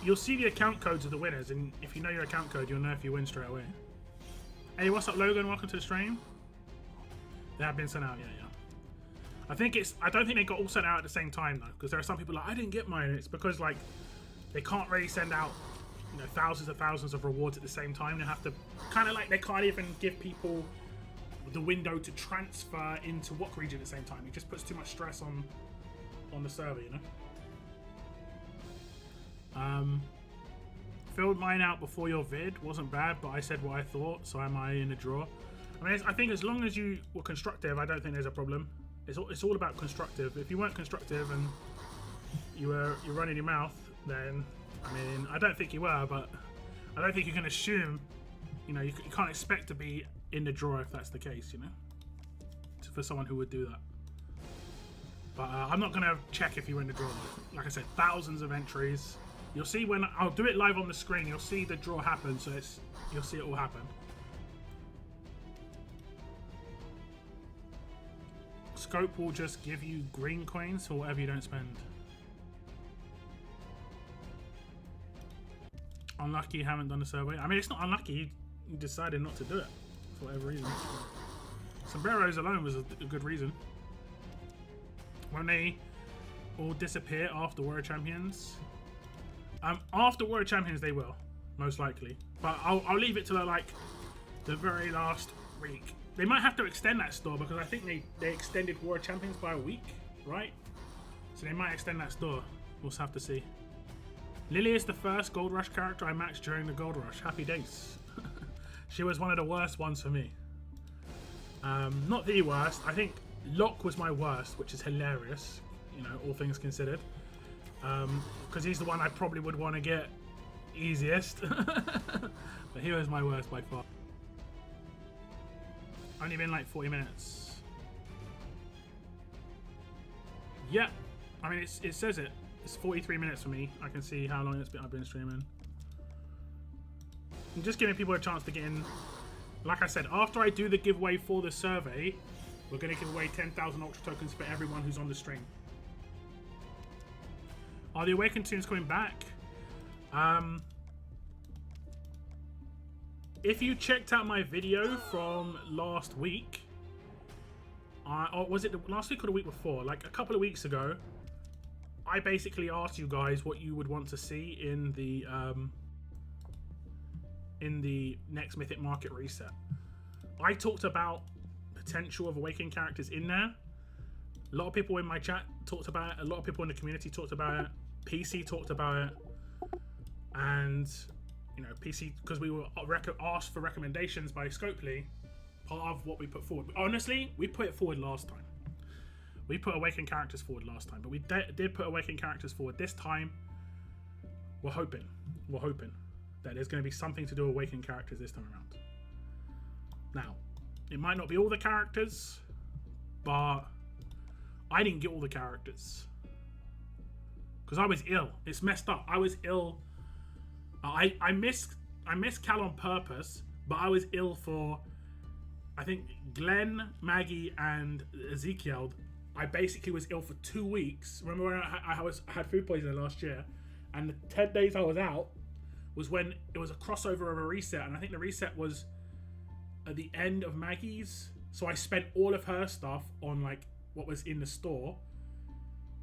You'll see the account codes of the winners, and if you know your account code, you'll know if you win straight away. Hey, what's up, Logan? Welcome to the stream. They have been sent out, yeah. I don't think they got all sent out at the same time though, because there are some people like, I didn't get mine. It's because like they can't really send out, you know, thousands of rewards at the same time. They have to kind of like, they can't even give people the window to transfer into WOC region at the same time. It just puts too much stress on the server, you know. Filled mine out before your vid, wasn't bad, but I said what I thought, so am I in the draw? I mean, I think as long as you were constructive, I don't think there's a problem. It's all about constructive. If you weren't constructive and you're running your mouth, then I mean, I don't think you were, but I don't think you can assume, you know, you can't expect to be in the draw if that's the case, you know, for someone who would do that. But I'm not gonna check if you're in the draw. Like I said, thousands of entries. You'll see when I'll do it live on the screen. You'll see the draw happen, so you'll see it all happen. Scope will just give you green coins for whatever you don't spend. Unlucky you haven't done the survey. I mean, it's not unlucky. You decided not to do it for whatever reason. Sombreros alone was a good reason. When they all disappear after Warrior Champions. After Warrior Champions, they will. most likely. But I'll leave it to the very last week. They might have to extend that store because I think they extended War of Champions by a week, right? So they might extend that store. We'll have to see. Lily is the first Gold Rush character I matched during the Gold Rush. Happy days. She was one of the worst ones for me. Not the worst. I think Locke was my worst, which is hilarious, you know, all things considered. Because he's the one I probably would want to get easiest. But he was my worst by far. Only been like 40 minutes. Yeah. I mean, it says it. It's 43 minutes for me. I can see how long I've been streaming. I'm just giving people a chance to get in. Like I said, after I do the giveaway for the survey, we're going to give away 10,000 Ultra tokens for everyone who's on the stream. Are the Awakened tunes coming back? If you checked out my video from last week, or was it last week or the week before? Like a couple of weeks ago, I basically asked you guys what you would want to see in the next Mythic Market reset. I talked about potential of Awakened characters in there. A lot of people in my chat talked about it. A lot of people in the community talked about it. PC talked about it. And, you know, PC, because we were asked for recommendations by Scopely, part of what we put forward. Honestly, we put it forward last time. We put Awakened characters forward last time, but we did put Awakened characters forward this time. We're hoping that there's going to be something to do with Awakened characters this time around. Now, it might not be all the characters, but I didn't get all the characters because I was ill. It's messed up. I was ill. I missed Cal on purpose, but I was ill for, I think, Glenn, Maggie, and Ezekiel. I basically was ill for 2 weeks. Remember when I had food poisoning last year, and the 10 days I was out was when it was a crossover of a reset, and I think the reset was at the end of Maggie's. So I spent all of her stuff on like what was in the store,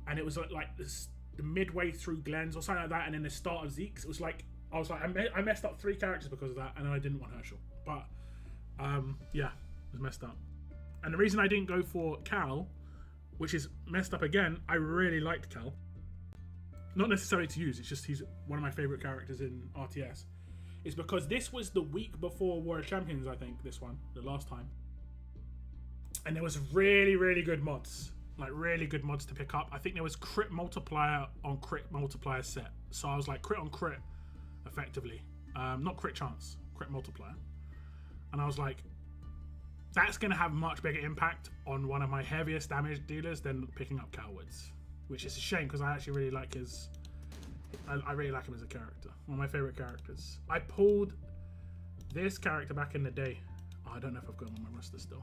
and it was like this, the midway through Glenn's or something like that, and then the start of Zeke's. It was like I messed up 3 characters because of that, and I didn't want Herschel. But yeah, it was messed up. And the reason I didn't go for Cal, which is messed up again, I really liked Cal. Not necessarily to use, it's just he's one of my favourite characters in RTS. It's because this was the week before War of Champions, I think, this one, the last time. And there was really, really good mods. Like, really good mods to pick up. I think there was crit multiplier on crit multiplier set. So I was like, crit on crit, effectively. Not crit chance, crit multiplier. And I was like, that's going to have much bigger impact on one of my heaviest damage dealers than picking up Cowoods. Which is a shame, because I actually really like his... I really like him as a character. One of my favourite characters. I pulled this character back in the day. Oh, I don't know if I've got him on my roster still.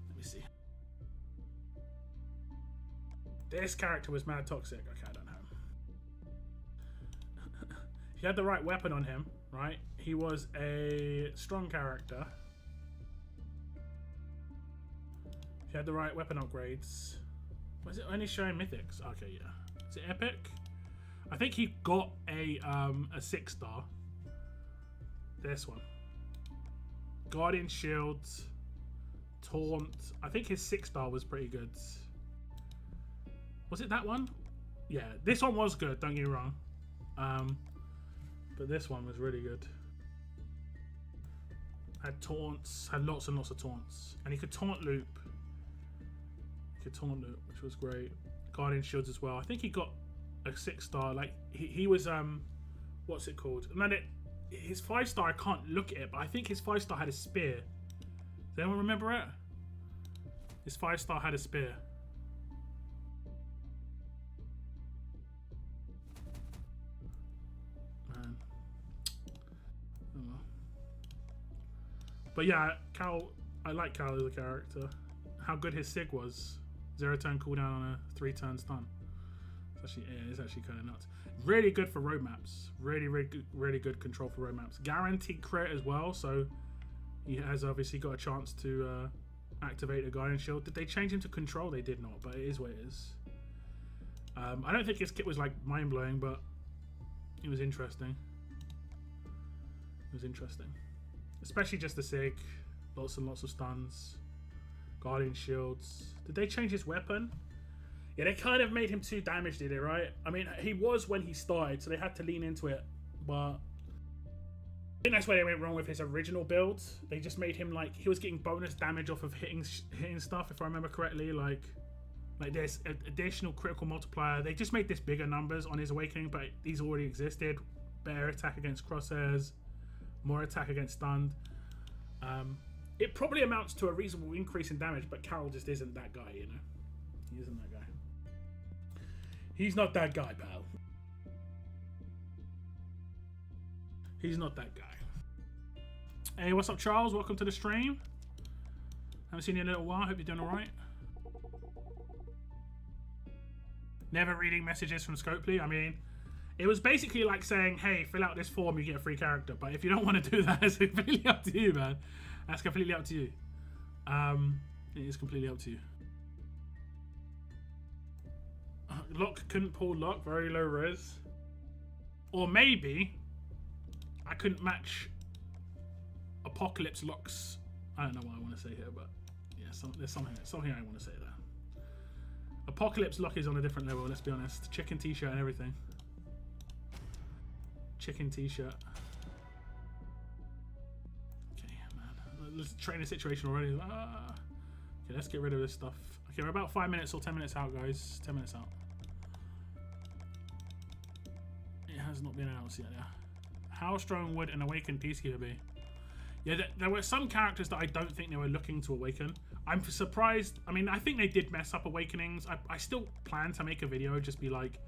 Let me see. This character was mad toxic. Okay, I don't know him. He had the right weapon on him, right? He was a strong character. He had the right weapon upgrades. Was it only showing mythics? Okay, yeah. Is it epic? I think he got a 6-star. This one. Guardian Shields. Taunt. I think his 6-star was pretty good. Was it that one? Yeah, this one was good, don't get me wrong. But this one was really good. Had taunts, had lots and lots of taunts. And he could taunt loop. Taunt loop, which was great. Guardian Shields as well. I think he got a 6-star. Like he was what's it called? Man, his 5-star, I can't look at it, but I think his 5-star had a spear. Does anyone remember it? His 5-star had a spear. Man. Oh well. But yeah, Cal, I like Cal as a character. How good his Sig was. 0-turn cooldown on a 3-turn stun. It's actually kind of nuts. Really good for roadmaps. Really good control for roadmaps. Guaranteed crit as well, so he has obviously got a chance to activate a Guardian Shield. Did they change him to control? They did not, but it is what it is. I don't think his kit was like mind-blowing, but it was interesting. It was interesting. Especially just the SIG. Lots and lots of stuns. Guardian shields. Did they change his weapon? Yeah, they kind of made him too damaged, did they, right? I mean, he was when he started, so they had to lean into it. But I think that's where they went wrong with his original build. They just made him, like, he was getting bonus damage off of hitting stuff, if I remember correctly. Like there's additional critical multiplier. They just made this bigger numbers on his awakening, but these already existed. Better attack against crosshairs, more attack against stunned. It probably amounts to a reasonable increase in damage, but Carol just isn't that guy, you know? He isn't that guy. He's not that guy, pal. He's not that guy. Hey, what's up, Charles? Welcome to the stream. Haven't seen you in a little while. Hope you're doing alright. Never reading messages from Scopely. I mean, it was basically like saying, hey, fill out this form, you get a free character. But if you don't want to do that, it's completely up to you, man. That's completely up to you. It is completely up to you. Lock couldn't pull lock, very low res. Or maybe I couldn't match Apocalypse locks. I don't know what I want to say here, but yeah, there's something I want to say there. Apocalypse lock is on a different level, let's be honest. Chicken t-shirt and everything. Chicken t-shirt. Okay, man. Let's train the situation already. Okay, let's get rid of this stuff. Okay, we're about 5 minutes or 10 minutes out, guys. 10 minutes out. It has not been announced yet. Yeah. How strong would an awakened Peacekeeper be? Yeah, there were some characters that I don't think they were looking to awaken. I'm surprised. I mean, I think they did mess up awakenings. I still plan to make a video, just be like,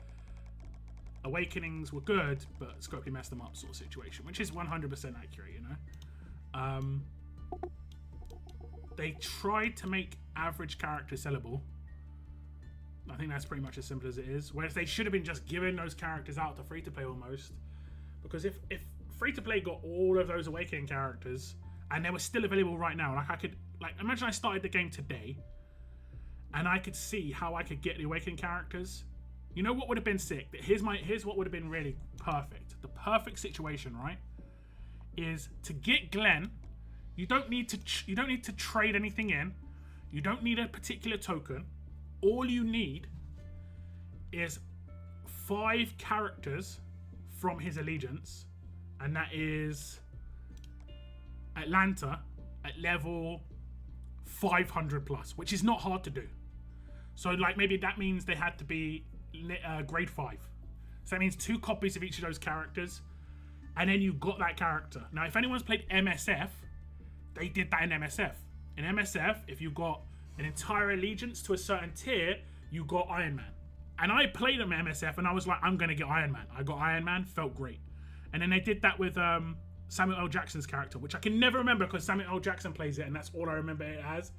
awakenings were good, but Scopely messed them up sort of situation, which is 100% accurate, you know? They tried to make average characters sellable. I think that's pretty much as simple as it is. Whereas they should have been just giving those characters out to free-to-play almost. Because if free-to-play got all of those awakening characters and they were still available right now, like I could, like, imagine I started the game today and I could see how I could get the awakening characters. You know what would have been sick? Here's what would have been really perfect. The perfect situation, right, is to get Glenn. You don't need to trade anything in. You don't need a particular token. All you need is 5 characters from his allegiance, and that is Atlanta at level 500 plus, which is not hard to do. So, like, maybe that means they had to be grade 5. So that means 2 copies of each of those characters, and then you got that character. Now, if anyone's played MSF, they did that in MSF. In MSF, if you got an entire allegiance to a certain tier, you got Iron Man. And I played on MSF and I was like, I'm going to get Iron Man. I got Iron Man, felt great. And then they did that with Samuel L. Jackson's character, which I can never remember because Samuel L. Jackson plays it and that's all I remember it as.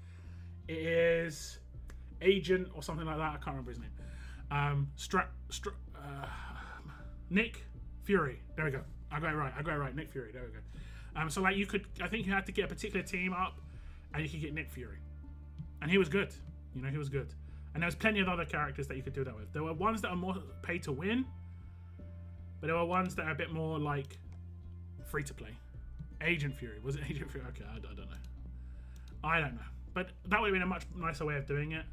It is Agent or something like that. I can't remember his name. Nick Fury. There we go. I got it right. Nick Fury. There we go. So like I think you had to get a particular team up and you could get Nick Fury. And he was good. You know, he was good. And there was plenty of other characters that you could do that with. There were ones that are more pay to win, but there were ones that are a bit more like free to play. Agent Fury. Was it Agent Fury? Okay, I don't know. I don't know. But that would have been a much nicer way of doing it.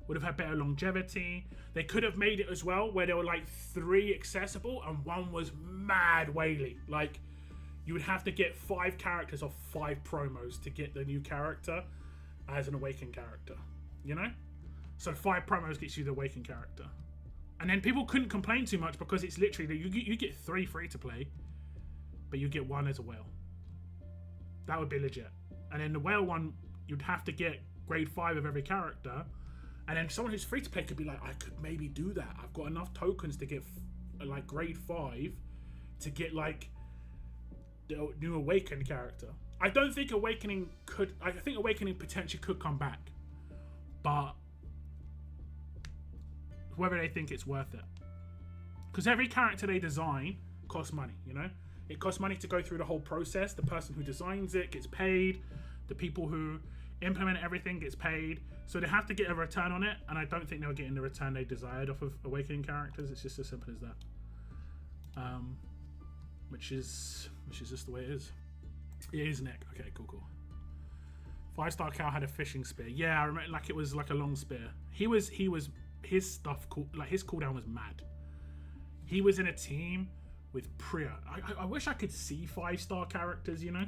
Would have had better longevity. They could have made it as well where there were like 3 accessible and 1 was mad whaley. Like, you would have to get 5 characters or 5 promos to get the new character as an awakened character, you know? So 5 promos gets you the awakened character. And then people couldn't complain too much because it's literally, you get 3 free to play, but you get 1 as a whale. That would be legit. And then the whale one, you'd have to get grade 5 of every character. And then someone who's free to play could be like, I could maybe do that. I've got enough tokens to get like grade 5 to get like the new awakened character. I don't think Awakening could... I think Awakening potentially could come back. But whether they think it's worth it. Because every character they design costs money, you know? It costs money to go through the whole process. The person who designs it gets paid. The people who implement everything gets paid. So they have to get a return on it. And I don't think they were getting the return they desired off of Awakening characters. It's just as simple as that. which is just the way it is. It is Nick. Okay, cool. 5-star Cal had a fishing spear. Yeah, I remember, like it was like a long spear. His stuff, like his cooldown was mad. He was in a team with Priya. I wish I could see 5-star characters, you know?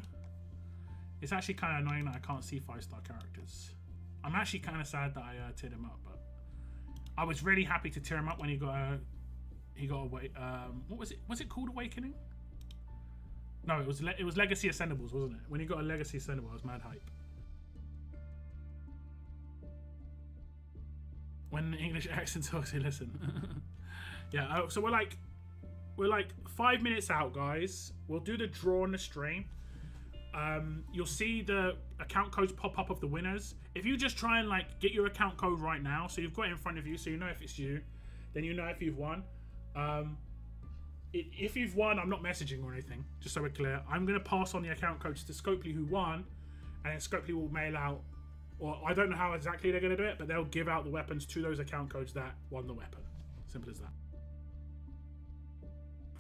It's actually kind of annoying that I can't see 5-star characters. I'm actually kind of sad that I tiered him up, but I was really happy to tear him up when he got away. What was it? Was it called Awakening? No, it was Legacy Ascendables, wasn't it? When he got a Legacy Ascendable, I was mad hype. When the English accent talks, you listen. Yeah. So we're like 5 minutes out, guys. We'll do the draw on the stream. You'll see the account codes pop up of the winners. If you just try and like get your account code right now, so you've got it in front of you, so you know if it's you, then you know if you've won. If you've won, I'm not messaging or anything, just so we're clear. I'm going to pass on the account codes to Scopely who won, and then Scopely will mail out, or I don't know how exactly they're going to do it, but they'll give out the weapons to those account codes that won the weapon. Simple as that.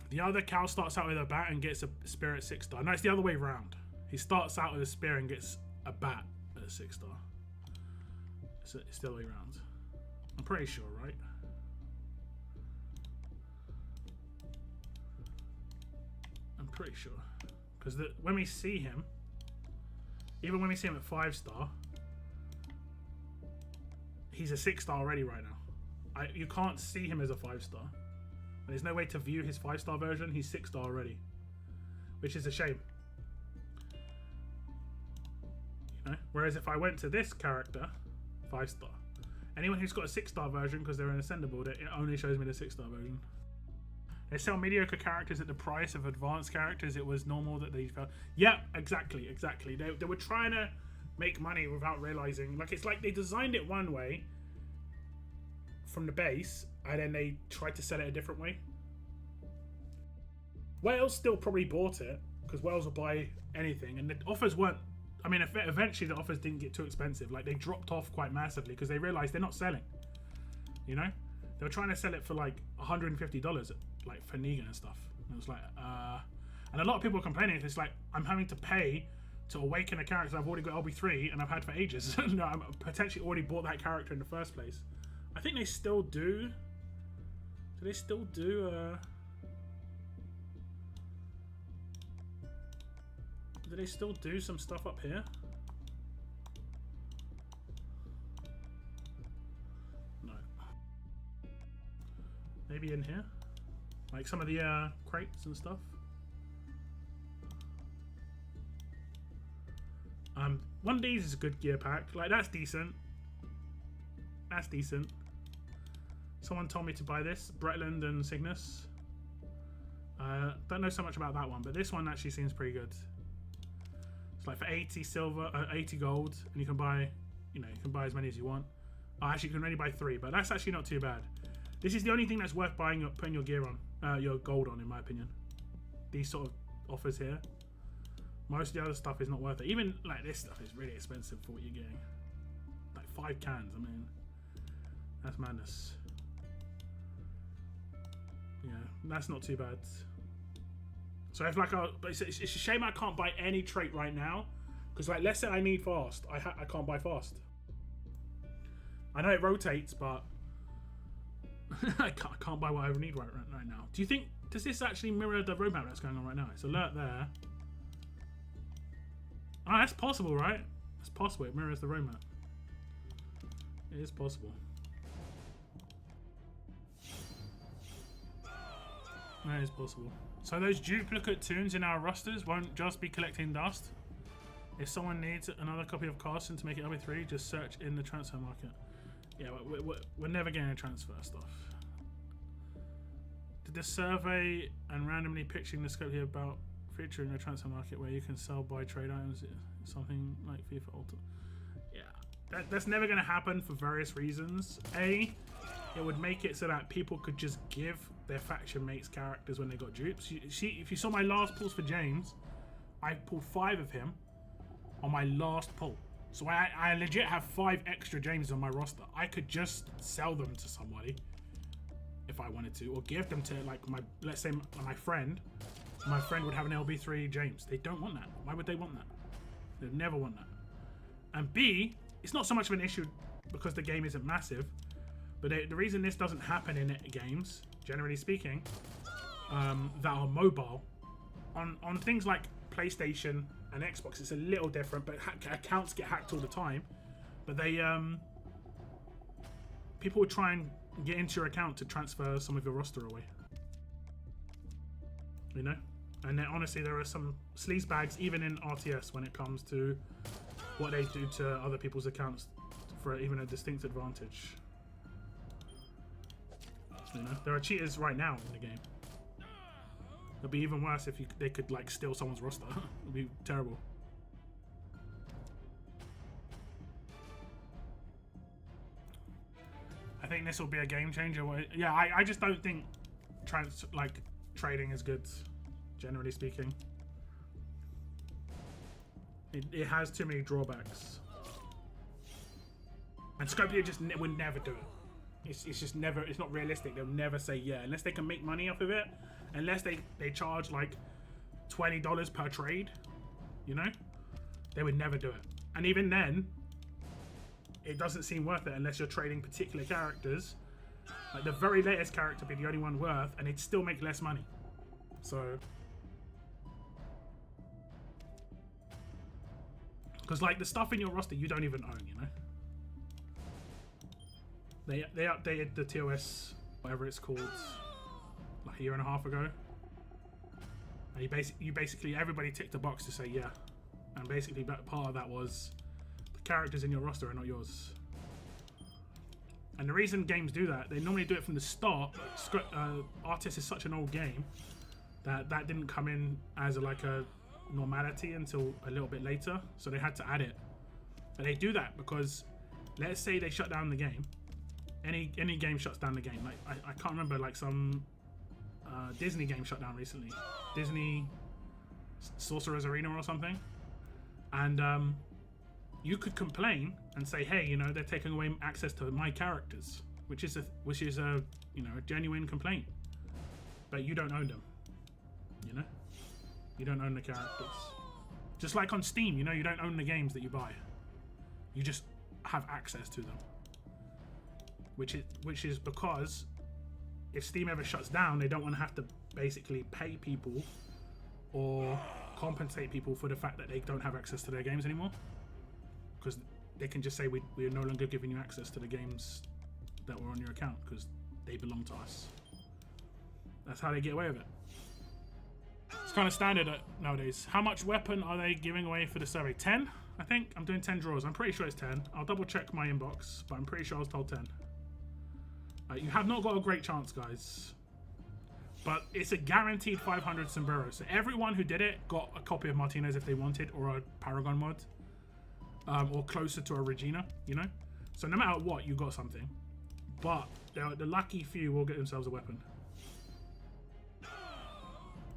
The other Cal starts out with a bat and gets a spear at 6-star. No, it's the other way around. He starts out with a spear and gets a bat at a 6-star. It's the other way around. I'm pretty sure, right? I'm pretty sure. Because when we see him, even when we see him at 5-star, he's a 6-star already right now. You can't see him as a 5-star. There's no way to view his 5-star version. He's 6-star already, which is a shame. You know? Whereas if I went to this character, 5-star, anyone who's got a 6-star version because they're an Ascendable, it only shows me the 6-star version. They sell mediocre characters at the price of advanced characters. It was normal that they fell. Yeah, exactly. They were trying to make money without realizing. Like, it's like they designed it one way from the base, and then they tried to sell it a different way. Wales still probably bought it because Wales will buy anything, and the offers weren't. I mean, eventually the offers didn't get too expensive. Like, they dropped off quite massively because they realized they're not selling. You know, they were trying to sell it for like $150, like for Negan and stuff. And it was like, and a lot of people are complaining. It's like, I'm having to pay to awaken a character I've already got LB3 and I've had for ages. No, I'm potentially already bought that character in the first place. I think they still do. Do they still do? Do they still do some stuff up here? No. Maybe in here, like some of the crates and stuff. One of these is a good gear pack. Like, that's decent. That's decent. Someone told me to buy this, Bretland and Cygnus. Don't know so much about that one, but this one actually seems pretty good. It's like for 80 silver, 80 gold, and you can buy, you can buy as many as you want. Oh, actually, you can only buy 3, but that's actually not too bad. This is the only thing that's worth buying, putting your gear on, your gold on, in my opinion. These sort of offers here. Most of the other stuff is not worth it. Even like this stuff is really expensive for what you're getting. Like 5 cans, I mean, that's madness. Yeah, that's not too bad. So if like, it's a shame I can't buy any trait right now, because like, let's say I need fast, I can't buy fast. I know it rotates, but I can't buy what I need right now. Do you think, does this actually mirror the roadmap that's going on right now? It's alert there. Ah, that's possible, right? It's possible. It mirrors the roadmap. It is possible. That is possible. So those duplicate tunes in our rosters won't just be collecting dust. If someone needs another copy of Carson to make it LB3, just search in the transfer market. Yeah, we're never getting a transfer stuff. Did the survey and randomly pitching the scope here about featuring a transfer market where you can sell buy trade items, something like FIFA Ultimate? Yeah, that's never going to happen for various reasons. A, it would make it so that people could just give their faction mates characters when they got dupes. If you saw my last pulls for James, I pulled 5 of him on my last pull. So I legit have 5 extra James on my roster. I could just sell them to somebody if I wanted to, or give them to like let's say my friend, my friend would have an LB3 James. They don't want that. Why would they want that? They'd never want that. And B, it's not so much of an issue because the game isn't massive, but the reason this doesn't happen in games, generally speaking, that are mobile, on things like PlayStation and Xbox, it's a little different, but accounts get hacked all the time. But they, people would try and get into your account to transfer some of your roster away. You know? And then honestly, there are some sleaze bags even in RTS when it comes to what they do to other people's accounts for even a distinct advantage. You know, there are cheaters right now in the game. It'd be even worse if they could like steal someone's roster. It'd be terrible. I think this will be a game changer. Yeah, I just don't think trading is good, generally speaking. It has too many drawbacks. And Scopely just would never do it. It's just never, it's not realistic. They'll never say yeah, unless they can make money off of it. Unless they charge like $20 per trade, you know? They would never do it. And even then, it doesn't seem worth it unless you're trading particular characters. Like the very latest character be the only one worth, and it'd still make less money. So, because like the stuff in your roster you don't even own, you know. They updated the TOS, whatever it's called, like a year and a half ago. And you basically everybody ticked a box to say yeah, and basically part of that was the characters in your roster are not yours. And the reason games do that, they normally do it from the start. RTS is such an old game that didn't come in as like a normality until a little bit later, so they had to add it. And they do that because let's say they shut down the game. Any game shuts down the game. Like I can't remember, like some Disney game shut down recently. Disney Sorcerer's Arena or something. And you could complain and say, hey, you know, they're taking away access to my characters, which is a you know, a genuine complaint. But you don't own them. You know? You don't own the characters. Just like on Steam, you know, you don't own the games that you buy. You just have access to them. Which is because if Steam ever shuts down, they don't want to have to basically pay people or compensate people for the fact that they don't have access to their games anymore. Because they can just say we are no longer giving you access to the games that were on your account because they belong to us. That's how they get away with it. It's kind of standard nowadays. How much weapon are they giving away for the survey? 10? I think I'm doing 10 draws. I'm pretty sure it's 10. I'll double check my inbox, but I'm pretty sure I was told 10. You have not got a great chance, guys. But it's a guaranteed 500 Sombrero. So everyone who did it got a copy of Martinez if they wanted, or a Paragon mod. Or closer to a Regina, you know? So no matter what, you got something. But the lucky few will get themselves a weapon.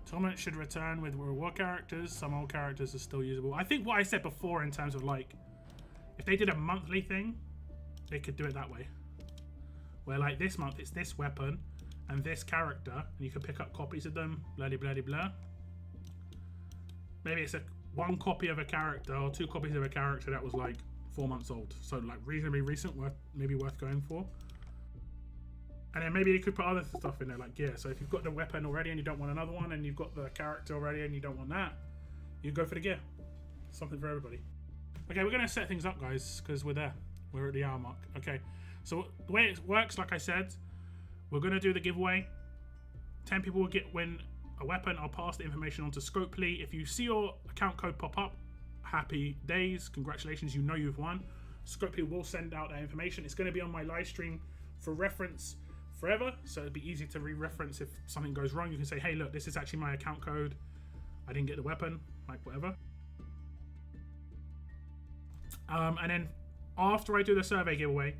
Tournament should return with reward characters. Some old characters are still usable. I think what I said before in terms of like, if they did a monthly thing, they could do it that way. Where like this month it's this weapon and this character, and you can pick up copies of them, blah blah blah blah. Maybe it's one copy of a character or 2 copies of a character that was like 4 months old. So like reasonably recent, maybe worth going for. And then maybe you could put other stuff in there like gear. So if you've got the weapon already and you don't want another one, and you've got the character already and you don't want that, you go for the gear. Something for everybody. Okay, we're going to set things up, guys, because we're there. We're at the hour mark. Okay, so the way it works, like I said, we're going to do the giveaway. 10 people will win a weapon. I'll pass the information on to Scopely. If you see your account code pop up, happy days. Congratulations, you know you've won. Scopely will send out that information. It's going to be on my live stream for reference forever, so it'd be easy to re-reference if something goes wrong. You can say, hey, look, this is actually my account code. I didn't get the weapon, like whatever. And then after I do the survey giveaway,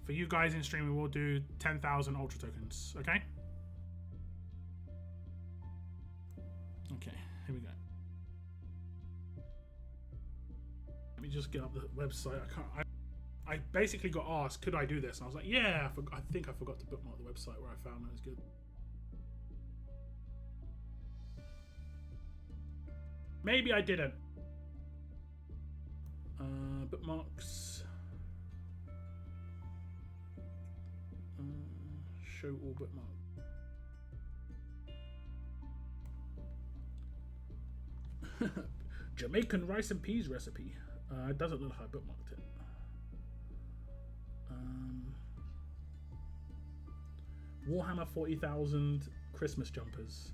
for you guys in streaming, we'll do 10,000 Ultra tokens, okay? Okay, here we go. Let me just get up the website. I basically got asked, could I do this? And I was like, yeah, I think I forgot to bookmark the website where I found that was good. Maybe I didn't. Bookmarks. Show all bookmarks. Jamaican rice and peas recipe. It doesn't look like I bookmarked it. Warhammer 40,000 Christmas jumpers.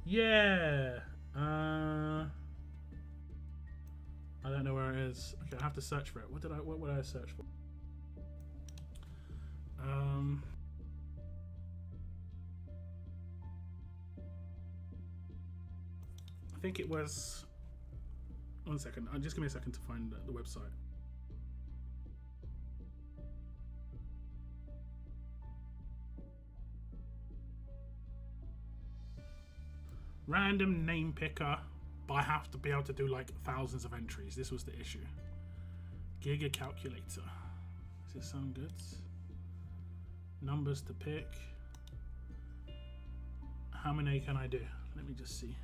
Yeah. I don't know where it is. Okay, I have to search for it. What would I search for? I think it was. One second. Just give me a second to find the website. Random name picker, but I have to be able to do like thousands of entries. This was the issue. Giga calculator. Does it sound good? Numbers to pick. How many can I do? Let me just see.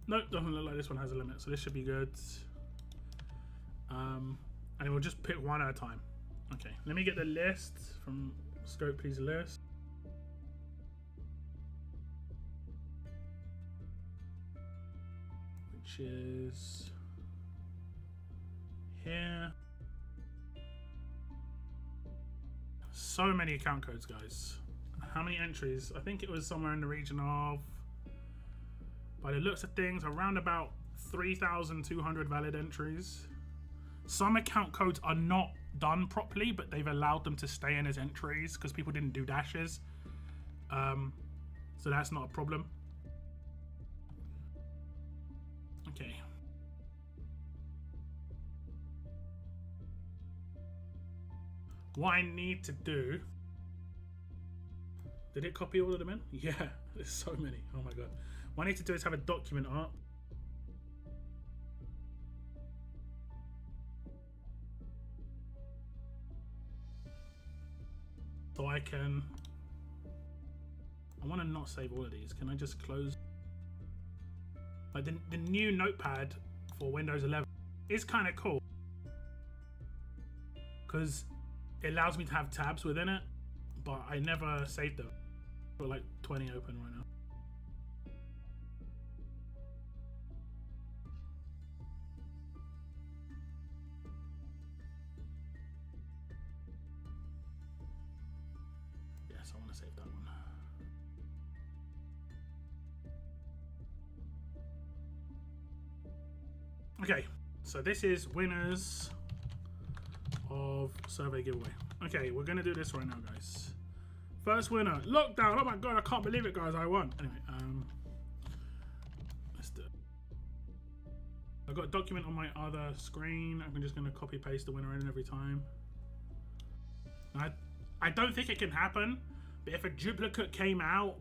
Nope, doesn't look like this one has a limit, so this should be good. And we'll just pick one at a time. Okay, let me get the list from Scope, please list. Which is here. So many account codes, guys. How many entries? I think it was somewhere in the region of, by the looks of things, around about 3,200 valid entries. Some account codes are not done properly, but they've allowed them to stay in as entries because people didn't do dashes. So that's not a problem. Okay. What I need to do... Did it copy all of them in? Yeah, there's so many. Oh my god. What I need to do is have a document up. So I can... I want to not save all of these. Can I just close? Like the new notepad for Windows 11 is kind of cool. Because it allows me to have tabs within it. But I never saved them. I've got like 20 open right now. Yes, I want to save that one. Okay, so this is winners of survey giveaway. Okay, we're gonna do this right now, guys. First winner, lockdown. Oh my god, I can't believe it, guys. I won. Anyway, let's do it. I've got a document on my other screen. I'm just gonna copy paste the winner in every time. I don't think it can happen, but if a duplicate came out,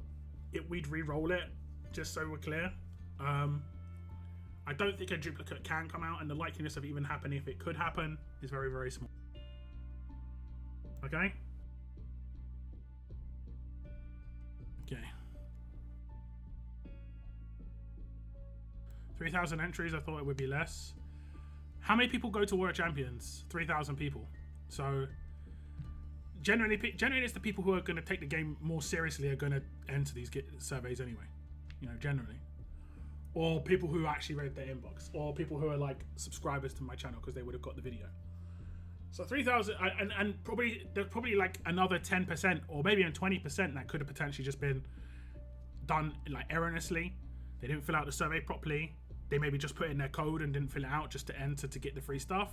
we'd re-roll it, just so we're clear. I don't think a duplicate can come out, and the likeliness of it even happening, if it could happen, is very, very small. Okay? Okay. 3,000 entries, I thought it would be less. How many people go to World Champions? 3,000 people. So, generally it's the people who are going to take the game more seriously are going to enter these surveys anyway. You know, generally. Or people who actually read their inbox. Or people who are like subscribers to my channel because they would have got the video. So 3,000, and probably there's probably like another 10% or maybe even 20% that could have potentially just been done like erroneously. They didn't fill out the survey properly. They maybe just put in their code and didn't fill it out just to enter to get the free stuff.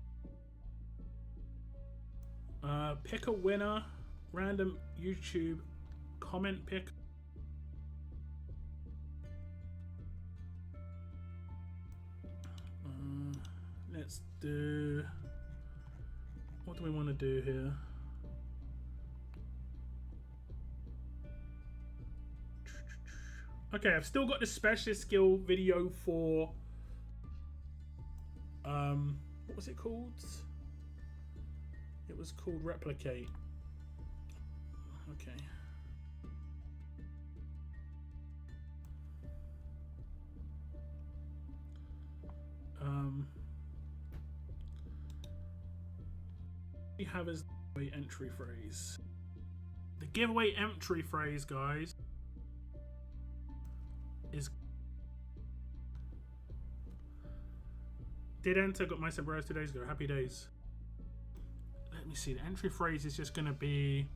Pick a winner. Random YouTube comment pick. Let's do... What do we want to do here? Okay, I've still got the specialist skill video for... what was it called? It was called Replicate. Okay. We have as the entry phrase. The giveaway entry phrase, guys, is did enter, got my sombreros 2 days ago. Happy days. Let me see. The entry phrase is just gonna be,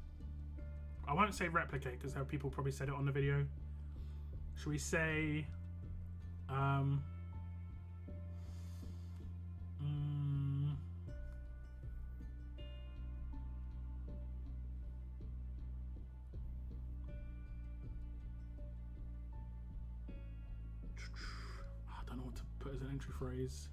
I won't say replicate because people probably said it on the video. Should we say I don't know what to put as an entry phrase.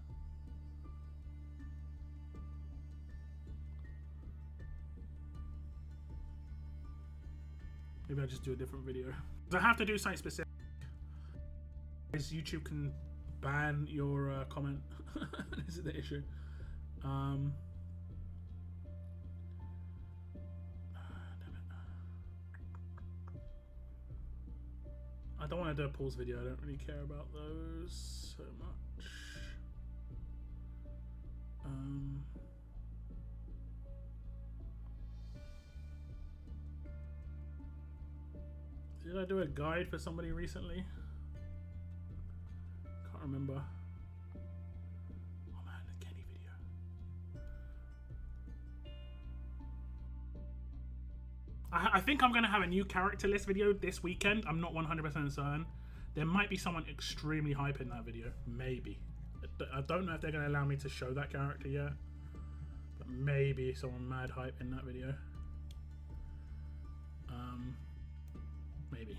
Maybe I'll just do a different video. I have to do site specific. YouTube can ban your comment. This is the issue. Damn it. I don't want to do a pause video. I don't really care about those so much. Did I do a guide for somebody recently? Can't remember. Oh man, the Kenny video. I think I'm going to have a new character list video this weekend. I'm not 100% certain. There might be someone extremely hype in that video. Maybe. I don't know if they're going to allow me to show that character yet. But maybe someone mad hype in that video. Maybe.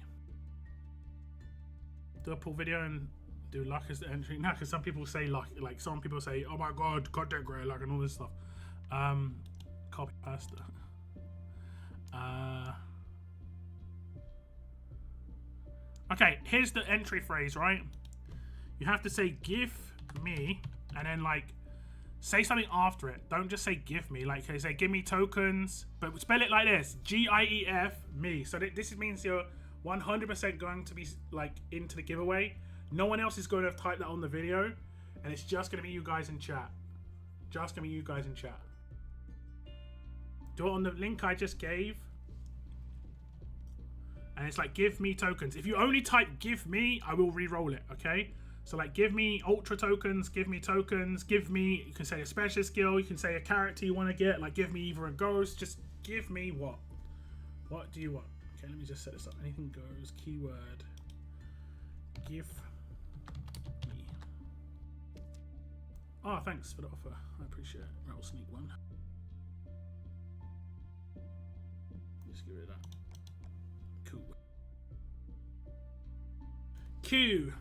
Do a pull video and do luck as the entry. No, because some people say luck. Like some people say, oh my god, content great luck and all this stuff. Copy pasta. Okay, here's the entry phrase, right? You have to say give me and then like say something after it. Don't just say give me. Like say give me tokens, but spell it like this: GIEF me. So this means you're 100% going to be like into the giveaway. No one else is going to have typed that on the video, and it's just going to be you guys in chat. Just going to be you guys in chat. Do it on the link I just gave. And it's like, give me tokens. If you only type give me, I will re-roll it, okay? So like, give me ultra tokens, give me tokens, give me, you can say a special skill, you can say a character you want to get, like give me either a ghost, just give me what? What do you want? Okay, let me just set this up. Anything goes, keyword, give me. Oh, thanks for the offer. I appreciate it. Rattle sneak one. Just get rid of that. Cool. Q.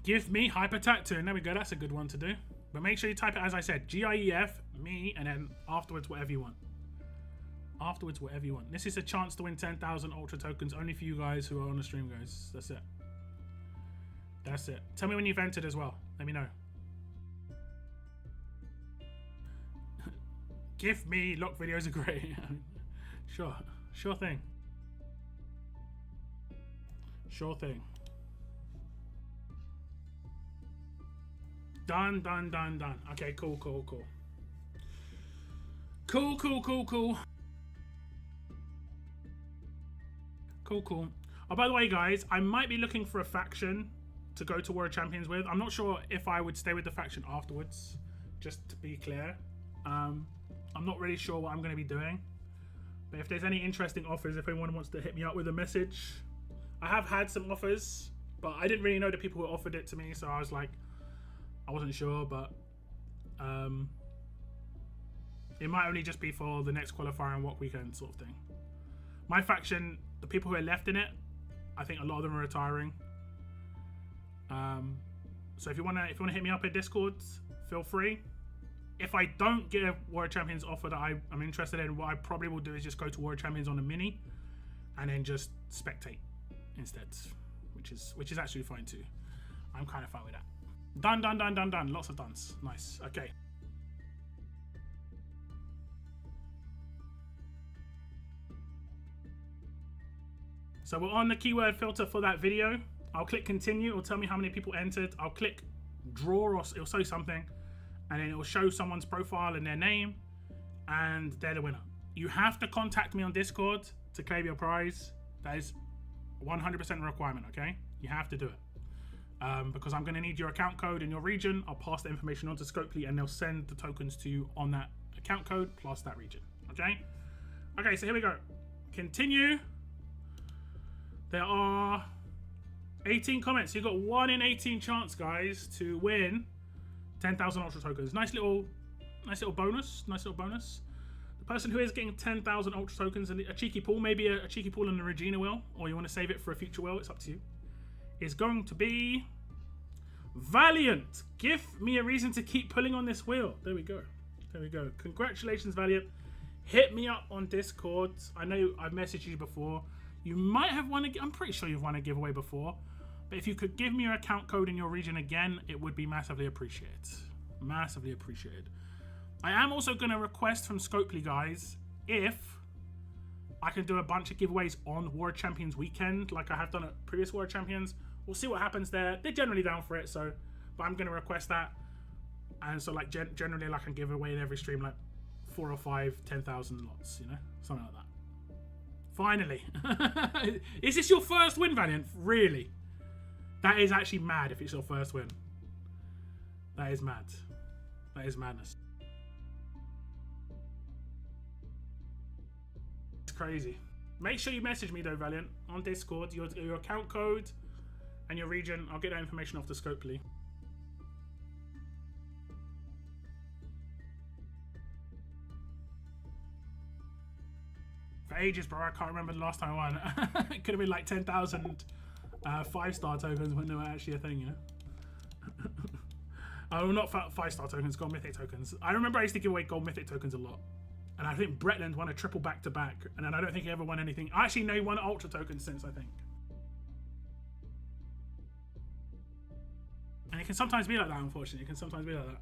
Give me hyper tattoo. There we go. That's a good one to do. But make sure you type it as I said. GIEF, me, and then afterwards whatever you want. Afterwards whatever you want. This is a chance to win 10,000 ultra tokens only for you guys who are on the stream, guys. That's it. That's it. Tell me when you've entered as well. Let me know. Give me lock videos are great. Sure. Sure thing. Sure thing. Done, done, done, done. Okay, cool, cool, cool. Cool, cool, cool, cool. Cool, cool. Oh, by the way, guys, I might be looking for a faction to go to World Champions with. I'm not sure if I would stay with the faction afterwards, just to be clear. I'm not really sure what I'm going to be doing. But if there's any interesting offers, if anyone wants to hit me up with a message. I have had some offers, but I didn't really know the people who offered it to me, so I was like, I wasn't sure, but It might only just be for the next qualifier and WOC weekend sort of thing. My faction, the people who are left in it, I think a lot of them are retiring. So if you wanna hit me up in Discord, feel free. If I don't get a Warrior Champions offer that I'm interested in, what I probably will do is just go to Warrior Champions on a mini, and then just spectate instead, which is actually fine too. I'm kind of fine with that. Done. Lots of duns. Nice. Okay. So we're on the keyword filter for that video. I'll click continue. It'll tell me how many people entered. I'll click draw, or it'll show something, and then it will show someone's profile and their name, and they're the winner. You have to contact me on Discord to claim your prize. That is 100% a requirement, okay? You have to do it. Because I'm going to need your account code in your region. I'll pass the information on to Scopely, and they'll send the tokens to you on that account code plus that region, okay? Okay, so here we go. Continue. There are 18 comments. You've got 1 in 18 chance, guys, to win 10,000 Ultra tokens. Nice little bonus. Nice little bonus. The person who is getting 10,000 Ultra tokens and a cheeky pull, maybe a cheeky pull in the Regina wheel, or you want to save it for a future wheel, it's up to you, is going to be Valiant. Give me a reason to keep pulling on this wheel. There we go. There we go. Congratulations, Valiant. Hit me up on Discord. I know I've messaged you before. You might have won I'm pretty sure you've won a giveaway before. But if you could give me your account code in your region again, it would be massively appreciated. Massively appreciated. I am also going to request from Scopely, guys, if I can do a bunch of giveaways on Warrior Champions weekend, like I have done at previous Warrior Champions. We'll see what happens there. They're generally down for it, so, but I'm going to request that. And so, like, generally, like, I can give away in every stream, like, 4 or 5, 10,000 lots, you know? Something like that. Finally. Is this your first win, Valiant? Really? That is actually mad if it's your first win. That is mad. That is madness. It's crazy. Make sure you message me though, Valiant, on Discord, your account code and your region. I'll get that information off the Scopely. For ages, bro, I can't remember the last time I won. It could have been like 10,000 5-star tokens when they were actually a thing, you know? Oh, not 5-star tokens, gold mythic tokens. I remember I used to give away gold mythic tokens a lot. And I think Bretland won a triple back-to-back. And then I don't think he ever won anything. I actually know he won ultra tokens since, I think. And it can sometimes be like that, unfortunately. It can sometimes be like that.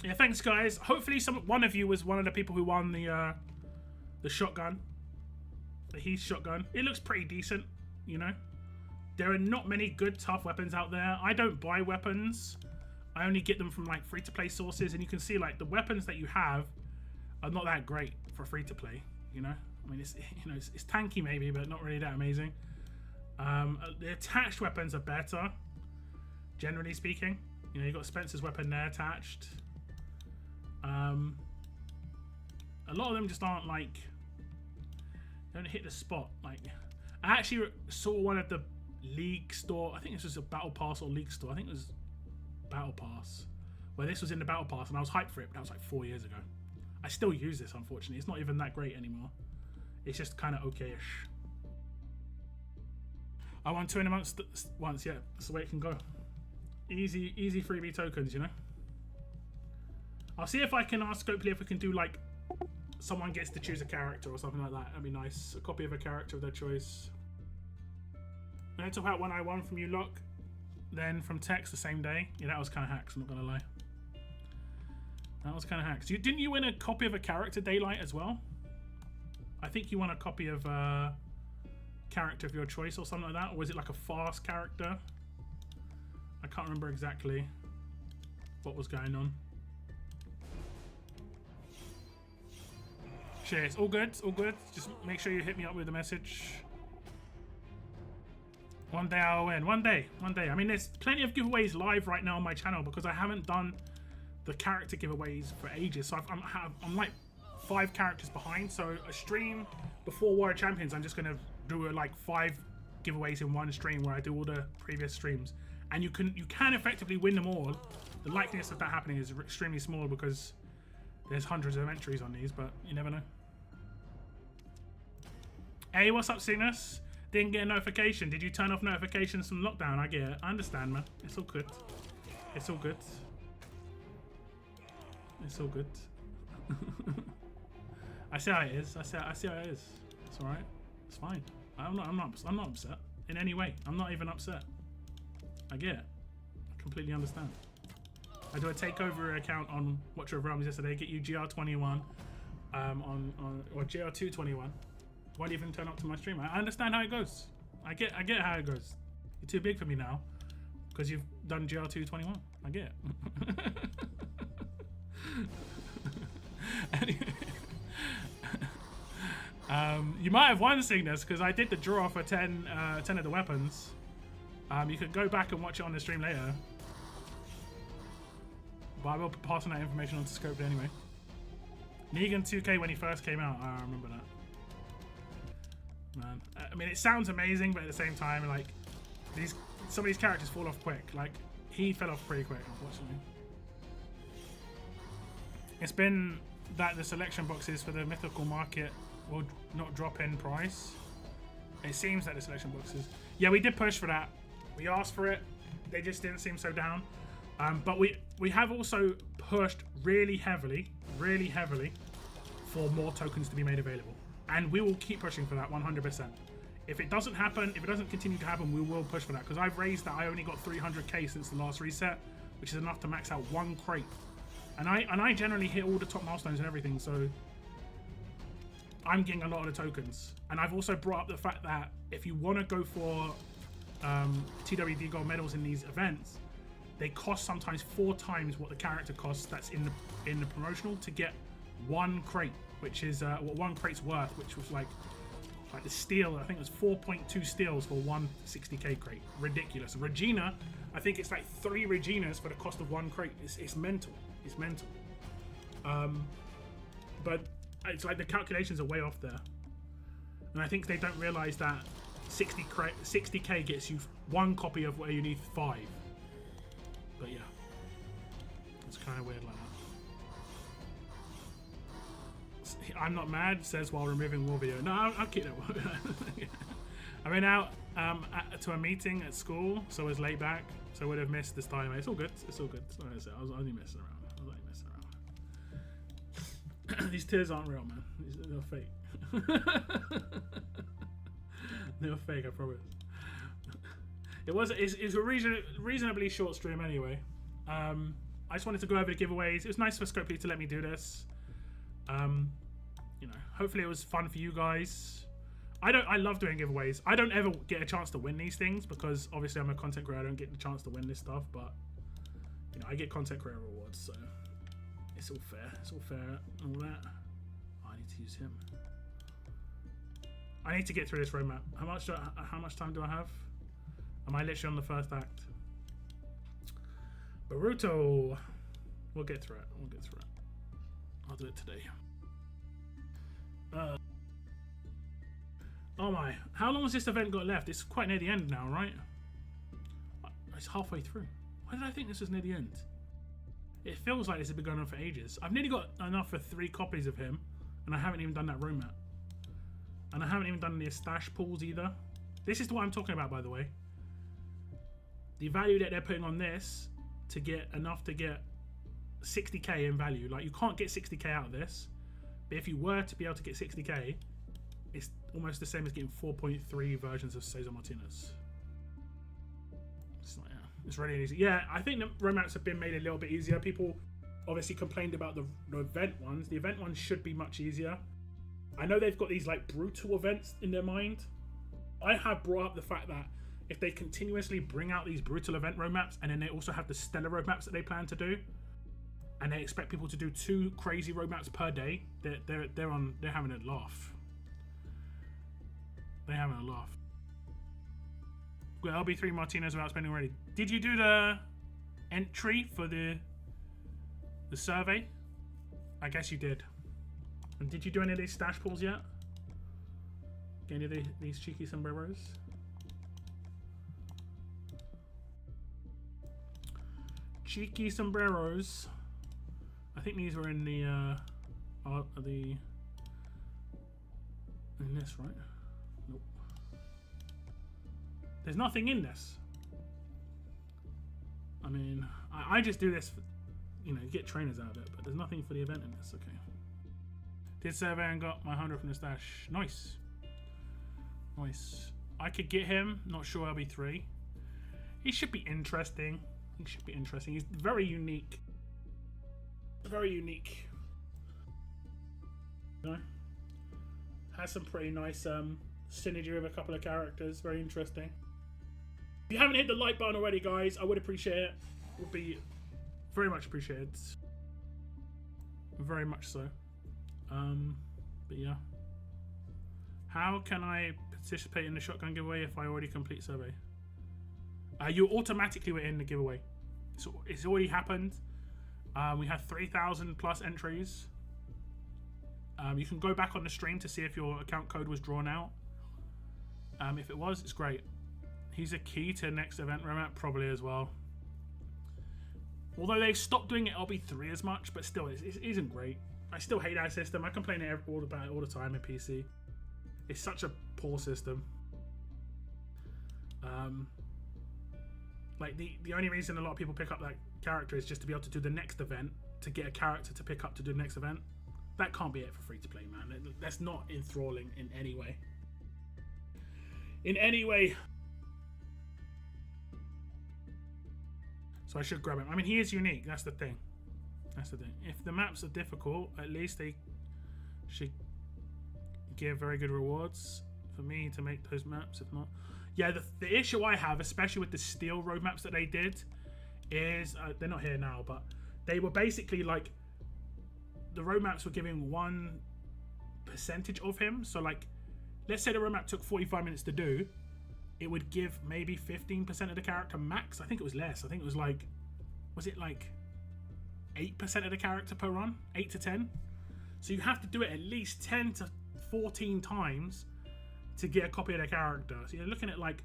Yeah, thanks, guys. Hopefully one of you was one of the people who won the shotgun. The Heath shotgun. It looks pretty decent, you know? There are not many good, tough weapons out there. I don't buy weapons. I only get them from, like, free-to-play sources. And you can see, like, the weapons that you have are not that great for free-to-play, you know? I mean, it's, you know, it's tanky maybe, but not really that amazing. The attached weapons are better, generally speaking. You know, you've got Spencer's weapon there attached. A lot of them just aren't, like, don't hit the spot. Like, I actually saw one at the League store. I think this was a Battle Pass or League store. I think it was Battle Pass, where this was in the Battle Pass, and I was hyped for it, but that was like 4 years ago. I still use this, unfortunately. It's not even that great anymore. It's just kind of okay-ish. I won 2 in a month once, yeah. That's the way it can go. Easy freebie tokens, you know? I'll see if I can ask Scopely if we can do, like, someone gets to choose a character or something like that. That'd be nice. A copy of a character of their choice. When I talk about when I won from you lot, then from Tex the same day. Yeah, that was kind of hacks, I'm not gonna lie. That was kind of hacks. Didn't you win a copy of a character Daylight as well? I think you won a copy of a character of your choice or something like that. Or was it like a fast character? I can't remember exactly what was going on. Cheers. All good, all good. Just make sure you hit me up with a message. One day I'll win. One day. I mean, there's plenty of giveaways live right now on my channel because I haven't done the character giveaways for ages. So I'm like 5 characters behind. So a stream before Warrior Champions, I'm just gonna do like 5 giveaways in one stream where I do all the previous streams, and you can effectively win them all. The likeliness of that happening is extremely small because There's hundreds of entries on these, but you never know. Hey, what's up, Cygnus? Didn't get a notification. Did you turn off notifications from lockdown? I get it. I understand, man. It's all good. It's all good. It's all good. I see how it is. I see how it is. It's all right. It's fine. I'm not upset in any way. I'm not even upset. I get it. I completely understand. I do a takeover account on Watcher of Realms yesterday. Get you GR21 or GR221. Won't even turn up to my stream. I understand how it goes. I get how it goes. You're too big for me now because you've done GR221. I get it. Anyway, you might have won Cygnus because I did the draw for 10 of the weapons. You could go back and watch it on the stream later. But I will be passing that information on to Scoped anyway. Negan 2K when he first came out, I remember that. Man, I mean, it sounds amazing, but at the same time, like, some of these characters fall off quick. Like, he fell off pretty quick, unfortunately. It's been that the selection boxes for the mythical market will not drop in price. It seems that the selection boxes... Yeah, we did push for that. We asked for it. They just didn't seem so down. But we have also pushed really heavily for more tokens to be made available. And we will keep pushing for that 100%. If it doesn't happen, if it doesn't continue to happen, we will push for that. Because I've raised that I only got 300k since the last reset, which is enough to max out one crate. And I generally hit all the top milestones and everything, so I'm getting a lot of the tokens. And I've also brought up the fact that if you want to go for TWD gold medals in these events, they cost sometimes 4 times what the character costs that's in the promotional to get one crate, which is what one crate's worth, which was like the steel. I think it was 4.2 steels for one 60k crate. Ridiculous. Regina, I think it's like 3 Reginas for the cost of one crate. It's mental. It's mental. But it's like the calculations are way off there, and I think they don't realize that 60k gets you 1 copy of where you need 5. But yeah, it's kind of weird like that. I'm not mad, says while removing war video. No, I'll keep that one. I went out to a meeting at school, so I was late back, so I would have missed this time. It's all good. It's all good. Like I said, I was only messing around. These tears aren't real, man. They're fake. They're fake, I promise. It's a reasonably short stream anyway. I just wanted to go over the giveaways. It was nice for Scopely to let me do this. You know, hopefully it was fun for you guys. I love doing giveaways. I don't ever get a chance to win these things because obviously I'm a content creator. I don't get the chance to win this stuff, but you know, I get content creator rewards, so it's all fair. It's all fair and all that. Oh, I need to use him. I need to get through this roadmap. How much time do I have? Am I literally on the first act? Boruto. We'll get through it. We'll get through it. I'll do it today. Oh my. How long has this event got left? It's quite near the end now, right? It's halfway through. Why did I think this was near the end? It feels like this has been going on for ages. I've nearly got enough for 3 copies of him, and I haven't even done that room map. And I haven't even done the stash pools either. This is what I'm talking about, by the way. The value that they're putting on this to get enough to get 60k in value. Like, you can't get 60k out of this, but if you were to be able to get 60k, it's almost the same as getting 4.3 versions of Cesar Martinez. It's like, yeah, it's really easy. Yeah, I think the roadmaps have been made a little bit easier. People obviously complained about the event ones. The event ones should be much easier. I know they've got these like brutal events in their mind. I have brought up the fact that if they continuously bring out these brutal event roadmaps, and then they also have the stellar roadmaps that they plan to do, and they expect people to do 2 crazy roadmaps per day, they're having a laugh. They're having a laugh. Well, LB3 Martinez without spending already. Did you do the entry for the survey? I guess you did. And did you do any of these stash pools yet? Any of these cheeky sombreros? Cheeky sombreros. I think these were in the in this, right? Nope. There's nothing in this. I mean, I just do this, for, you know, get trainers out of it, but there's nothing for the event in this. Okay. Did survey and got my 100 from the stash. Nice. Nice. I could get him. Not sure LB3. He should be interesting. He should be interesting. He's very unique. Very unique. You know? Has some pretty nice synergy with a couple of characters. Very interesting. If you haven't hit the like button already, guys, I would appreciate it. Would be very much appreciated. Very much so. But yeah. How can I participate in the shotgun giveaway if I already complete survey? You automatically were in the giveaway. So it's already happened. We had 3,000 plus entries. You can go back on the stream to see if your account code was drawn out. If it was, it's great. He's a key to next event roadmap, probably as well. Although they've stopped doing it LB3 as much, but still, it isn't great. I still hate that system. I complain about it all the time in PC. It's such a poor system. Like the only reason a lot of people pick up that character is just to be able to do the next event, to get a character to pick up to do the next event. That can't be it for free to play, man. That's not enthralling in any way. In any way. So I should grab him. I mean, he is unique. That's the thing. That's the thing. If the maps are difficult, at least they should give very good rewards for me to make those maps. If not, yeah, the issue I have, especially with the steel road maps that they did, is they're not here now, but they were basically like the road maps were giving 1% of him. So like, let's say the road map took 45 minutes to do, it would give maybe 15% of the character max. I think it was less. I think it was like, was it like 8% of the character per run? 8 to 10? So you have to do it at least 10 to 14 times to get a copy of the character. So you're looking at like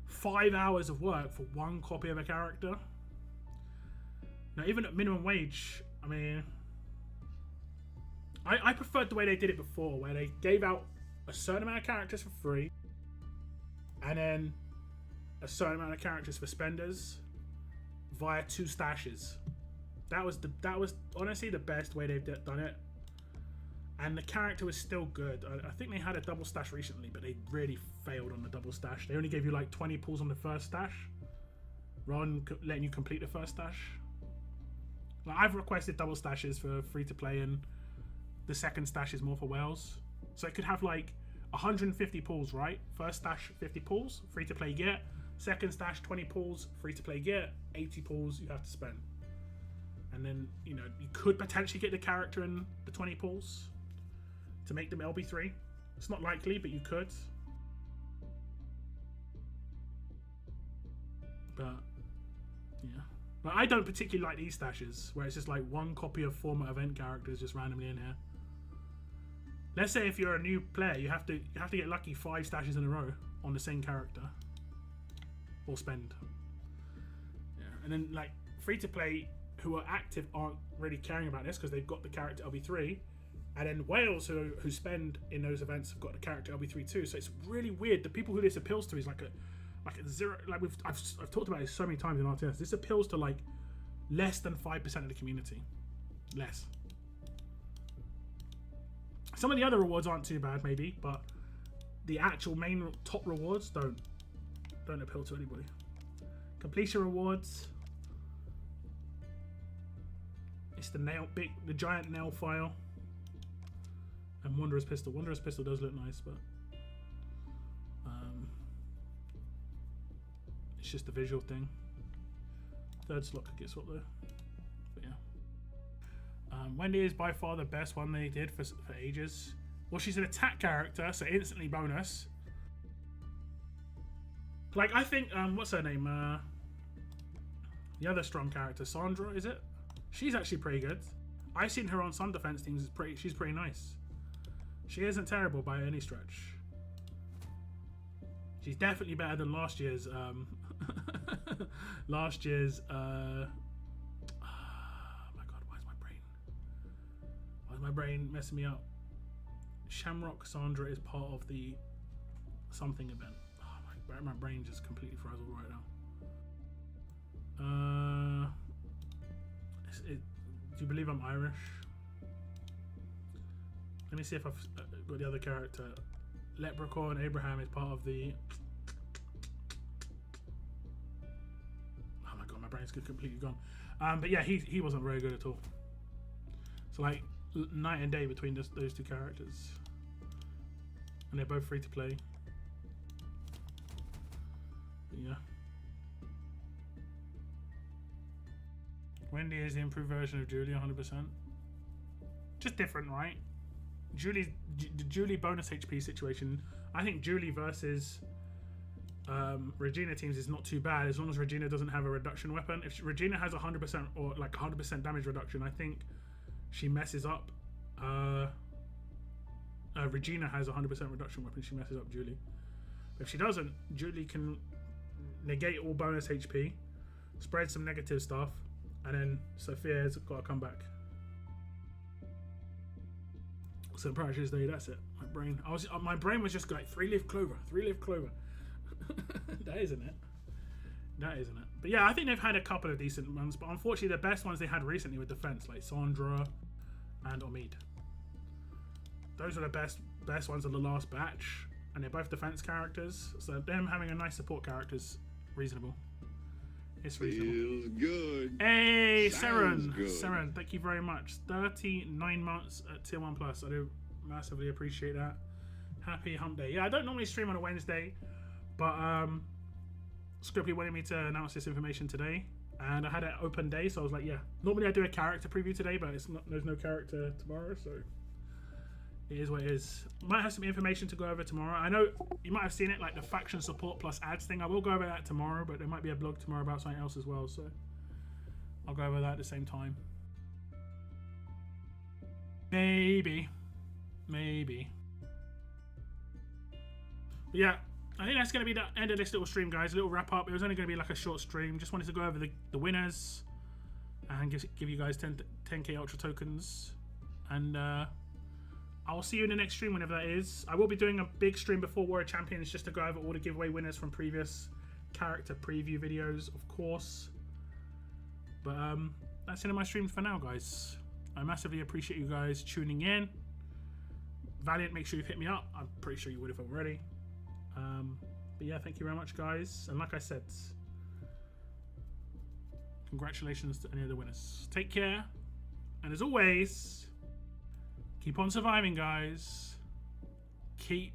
5 hours of work for one copy of a character. Now, even at minimum wage, I mean, I preferred the way they did it before, where they gave out a certain amount of characters for free, and then a certain amount of characters for spenders via 2 stashes. That was honestly the best way they've done it, and the character was still good. I think they had a double stash recently, but they really failed on the double stash. They only gave you like 20 pulls on the first stash, rather than letting you complete the first stash. Like, I've requested double stashes for free to play, and the second stash is more for whales. So it could have like 150 pulls, right? First stash 50 pulls, free to play get. Second stash 20 pulls, free to play get. 80 pulls you have to spend. And then, you know, you could potentially get the character in the 20 pulls to make them LB3. It's not likely, but you could. But yeah. But I don't particularly like these stashes where it's just like one copy of former event characters just randomly in here. Let's say if you're a new player, you have to get lucky 5 stashes in a row on the same character, or spend. Yeah, and then like free to play who are active aren't really caring about this because they've got the character LB3, and then whales who spend in those events have got the character LB3 too. So it's really weird. The people who this appeals to is like a zero. Like I've talked about this so many times in RTS. This appeals to like less than 5% of the community, less. Some of the other rewards aren't too bad, maybe, but the actual main top rewards don't appeal to anybody. Completion rewards. It's the giant nail file, and Wanderer's Pistol. Wanderer's Pistol does look nice, but it's just a visual thing. Third slot could get swapped though. But yeah. Wendy is by far the best one they did for ages. Well, she's an attack character, so instantly bonus. Like, I think, what's her name? The other strong character, Sandra, is it? She's actually pretty good. I've seen her on some defense teams. She's pretty nice. She isn't terrible by any stretch. She's definitely better than last year's. Oh my god, where's my brain? my brain messing me up. Shamrock Sandra is part of the something event. Oh, my brain just completely frazzled right now. Do you believe I'm Irish? Let me see if I've got the other character. Leprechaun Abraham is part of the... Oh my god, my brain's completely gone. But yeah, he wasn't very good at all. So like night and day between those two characters, and they're both free to play. But yeah. Wendy is the improved version of Julie, 100%. Just different, right? The Julie bonus HP situation. I think Julie versus Regina teams is not too bad as long as Regina doesn't have a reduction weapon. If Regina has 100% or like 100% damage reduction, I think she messes up. Regina has 100% reduction weapon. She messes up Julie. But if she doesn't, Julie can negate all bonus HP, spread some negative stuff, and then Sophia's got to come back. So Parachutes Day, that's it. My brain was just like 3-leaf clover. That isn't it. But yeah, I think they've had a couple of decent ones, but unfortunately the best ones they had recently were defense, like Sandra and Omid. Those are the best ones of the last batch, and they're both defense characters, so them having a nice support character is reasonable. It's reasonable. Feels good. Hey, Sounds good. Seren, thank you very much. 39 months at Tier 1 Plus. I do massively appreciate that. Happy hump day. Yeah, I don't normally stream on a Wednesday, but Scribbly wanted me to announce this information today, and I had an open day, so I was like, yeah. Normally I do a character preview today, but there's no character tomorrow, so it is what it is. Might have some information to go over tomorrow. I know you might have seen it, like the faction support plus ads thing. I will go over that tomorrow, but there might be a blog tomorrow about something else as well, so I'll go over that at the same time. Maybe. But yeah, I think that's going to be the end of this little stream, guys. A little wrap up. It was only going to be like a short stream. Just wanted to go over the winners and give you guys 10k Ultra tokens. And I'll see you in the next stream whenever that is. I will be doing a big stream before Warrior Champions just to go over all the giveaway winners from previous character preview videos, of course. But that's it in my stream for now, guys. I massively appreciate you guys tuning in. Valiant, make sure you hit me up. I'm pretty sure you would have already. But yeah, thank you very much, guys. And like I said, congratulations to any of the winners. Take care. And as always, keep on surviving, guys. Keep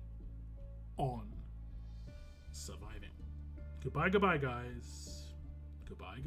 on surviving. Goodbye, guys. Goodbye.